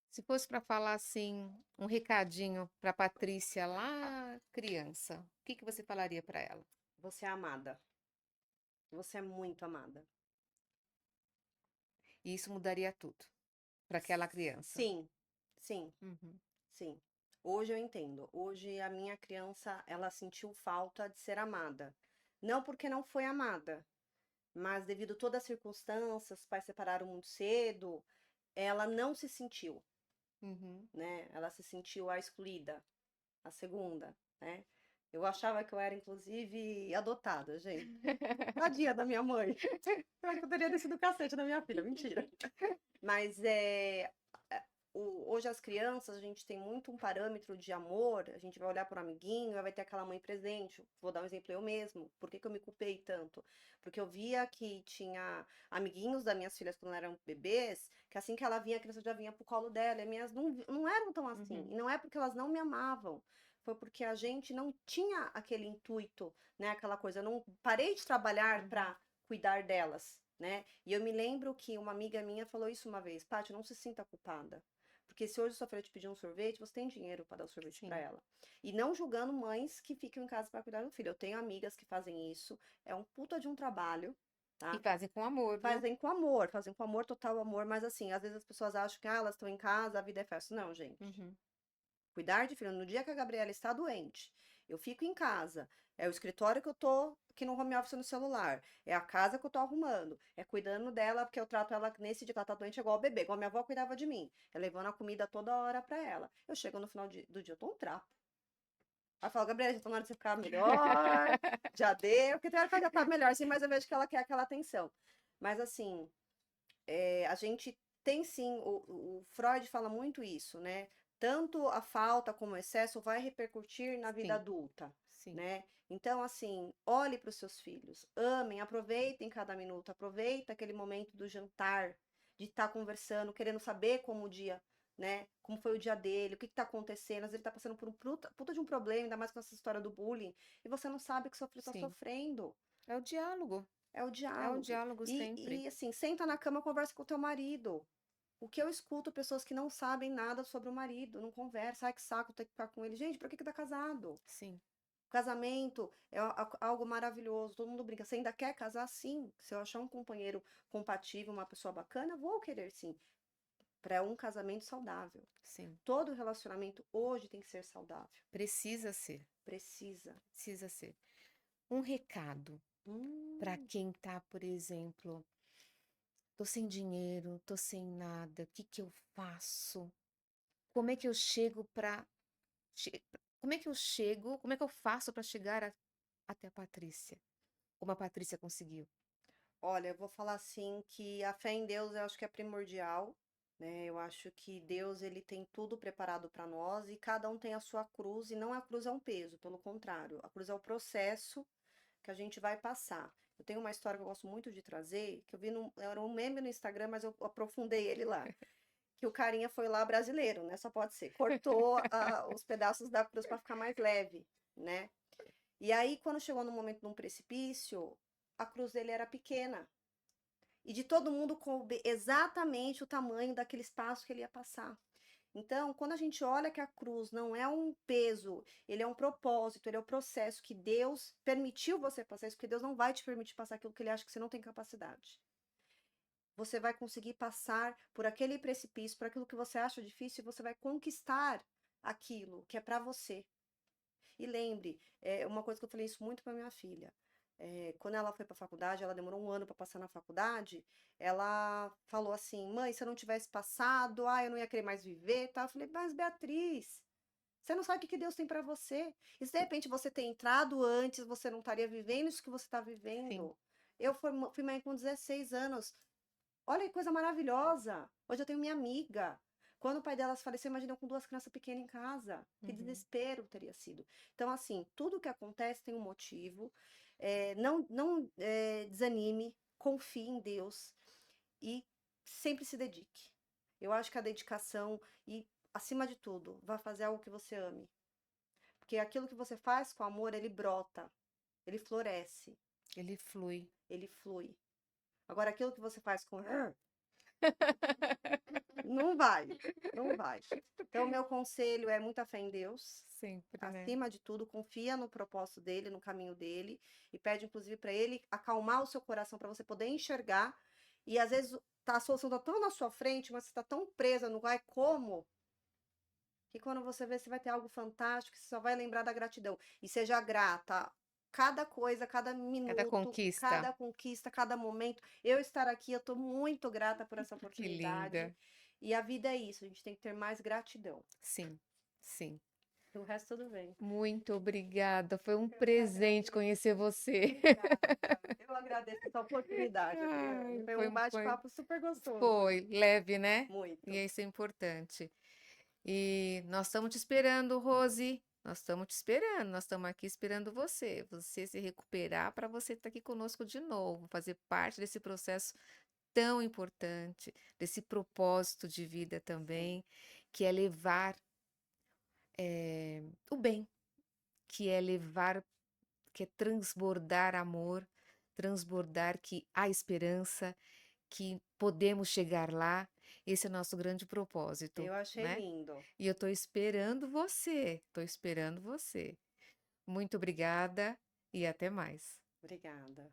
Se fosse para falar, assim, um recadinho para Patrícia lá criança, o que que você falaria para ela? Você é amada. Você é muito amada. E isso mudaria tudo para aquela criança. Sim, sim, Uhum, sim. Hoje eu entendo. Hoje a minha criança, ela sentiu falta de ser amada. Não porque não foi amada, mas devido a todas as circunstâncias, os pais separaram muito cedo, ela não se sentiu, uhum. né? Ela se sentiu a excluída, a segunda, né? Eu achava que eu era, inclusive, adotada, gente. Tadinha da minha mãe. Eu acho que eu teria descido o cacete da minha filha, mentira. Mas hoje as crianças, a gente tem muito um parâmetro de amor, a gente vai olhar para um amiguinho, vai ter aquela mãe presente. Vou dar um exemplo eu mesmo. Por que que eu me culpei tanto? Porque eu via que tinha amiguinhos das minhas filhas quando eram bebês, que assim que ela vinha, a criança já vinha pro colo dela, e minhas não eram tão assim. Uhum, E não é porque elas não me amavam, foi porque a gente não tinha aquele intuito, né? Aquela coisa, eu não parei de trabalhar uhum. para cuidar delas, né? E eu me lembro que uma amiga minha falou isso uma vez: Paty, não se sinta culpada. Porque se hoje sua filha te pedir um sorvete, você tem dinheiro para dar o sorvete para Sim. ela. E não julgando mães que ficam em casa para cuidar do filho. Eu tenho amigas que fazem isso, é um puta de um trabalho, E tá? fazem com amor, viu? Fazem com amor, total amor, mas assim, às vezes as pessoas acham que elas estão em casa, a vida é festa. Não, gente. Uhum. Cuidar de filho. No dia que a Gabriela está doente, eu fico em casa. É o escritório que eu tô aqui no home office no celular. É a casa que eu tô arrumando. É cuidando dela, porque eu trato ela nesse dia que ela tá doente, é igual a bebê, igual a minha avó cuidava de mim. É levando a comida toda hora pra ela. Eu chego no final do dia, eu tô um trapo. Aí eu falo, Gabriela, já tá na hora de você ficar melhor. Já deu, porque tem hora que ela já tá melhor, assim, mas eu vejo que ela quer aquela atenção. Mas assim, a gente tem sim, o Freud fala muito isso, né? Tanto a falta como o excesso vai repercutir na vida Sim, adulta, sim, né? Então, assim, olhe para os seus filhos, amem, aproveitem cada minuto, aproveita aquele momento do jantar, de estar conversando, querendo saber como o dia, né? Como foi o dia dele, o que está acontecendo, às vezes ele está passando por um puta de um problema, ainda mais com essa história do bullying, e você não sabe que seu filho está sim. sofrendo. É o diálogo. É o É o diálogo. diálogo sempre. E assim, senta na cama, conversa com o teu marido. O que eu escuto pessoas que não sabem nada sobre o marido, não conversa, ai que saco ter que ficar com ele. Gente, por que que tá casado? Sim, Casamento é algo maravilhoso, todo mundo brinca. Você ainda quer casar? Sim. Se eu achar um companheiro compatível, uma pessoa bacana, vou querer sim. Para um casamento saudável. sim. Todo relacionamento hoje tem que ser saudável. Precisa ser, Precisa. precisa ser. Um recado para Hum. quem tá, por exemplo, tô sem dinheiro, tô sem nada, o que que eu faço? Como é que eu chego para como é que eu chego, como é que eu faço para chegar até a Patrícia? Como a Patrícia conseguiu? Olha, eu vou falar assim que a fé em Deus eu acho que é primordial, né? Eu acho que Deus ele tem tudo preparado para nós e cada um tem a sua cruz e não a cruz é um peso, pelo contrário, a cruz é o processo que a gente vai passar. Eu tenho uma história que eu gosto muito de trazer, que eu vi era um meme no Instagram, mas eu aprofundei ele lá. Que o carinha foi lá brasileiro, né? Só pode ser. Cortou os pedaços da cruz para ficar mais leve, né? E aí, quando chegou no momento de um precipício, a cruz dele era pequena. E de todo mundo coube exatamente o tamanho daquele espaço que ele ia passar. Então, quando a gente olha que a cruz não é um peso, ele é um propósito, ele é o processo que Deus permitiu você passar isso, porque Deus não vai te permitir passar aquilo que ele acha que você não tem capacidade. Você vai conseguir passar por aquele precipício, por aquilo que você acha difícil, e você vai conquistar aquilo que é para você. E lembre, uma coisa que eu falei isso muito para minha filha. Quando ela foi para a faculdade, ela demorou um ano para passar na faculdade. Ela falou assim: mãe, se eu não tivesse passado, eu não ia querer mais viver. Tá? Eu falei: mas Beatriz, você não sabe o que que Deus tem para você. E se de repente você ter entrado antes, você não estaria vivendo isso que você está Sim. vivendo. Eu fui mãe com 16 anos. Olha que coisa maravilhosa. Hoje eu tenho minha amiga. Quando o pai delas faleceu, imagina eu com duas crianças pequenas em casa. Que Uhum. desespero teria sido. Então, assim, tudo que acontece tem um motivo. Não desanime, confie em Deus. e sempre se dedique. Eu acho que a dedicação e, acima de tudo, vá fazer algo que você ame. Porque aquilo que você faz com amor, ele brota, ele floresce, Ele flui. ele flui. Agora, aquilo que você faz com não vai, não vai. Então, meu conselho é muita fé em Deus. Sempre, né? Acima de tudo, confia no propósito dele, no caminho dele, e pede, inclusive, para ele acalmar o seu coração para você poder enxergar. E às vezes a solução está tão na sua frente, mas você está tão presa no vai como, que quando você vê, você vai ter algo fantástico, você só vai lembrar da gratidão. E seja grata. Cada coisa, cada Cada minuto, conquista. cada conquista, cada momento. Eu estar aqui, eu estou muito grata por essa Que oportunidade. linda. E a vida é isso, a gente tem que ter mais gratidão. Sim, sim. O resto tudo bem. Muito obrigada. Foi um Eu que presente agradeço. conhecer você. Obrigada. Eu agradeço essa oportunidade, Adriane. Ai, Foi foi, um bate-papo super gostoso. foi leve, né? E Muito. isso é importante. E nós estamos te esperando, Rose. Nós estamos te esperando. Nós estamos aqui esperando você. Você se recuperar para você estar aqui conosco de novo, fazer parte desse processo tão importante, desse propósito de vida Sim. também, que é levar o bem, que é levar, que é transbordar amor, transbordar que há esperança, que podemos chegar lá. Esse é o nosso grande propósito, Eu achei né? lindo. E eu estou esperando você, estou esperando você. Muito obrigada e até mais. Obrigada.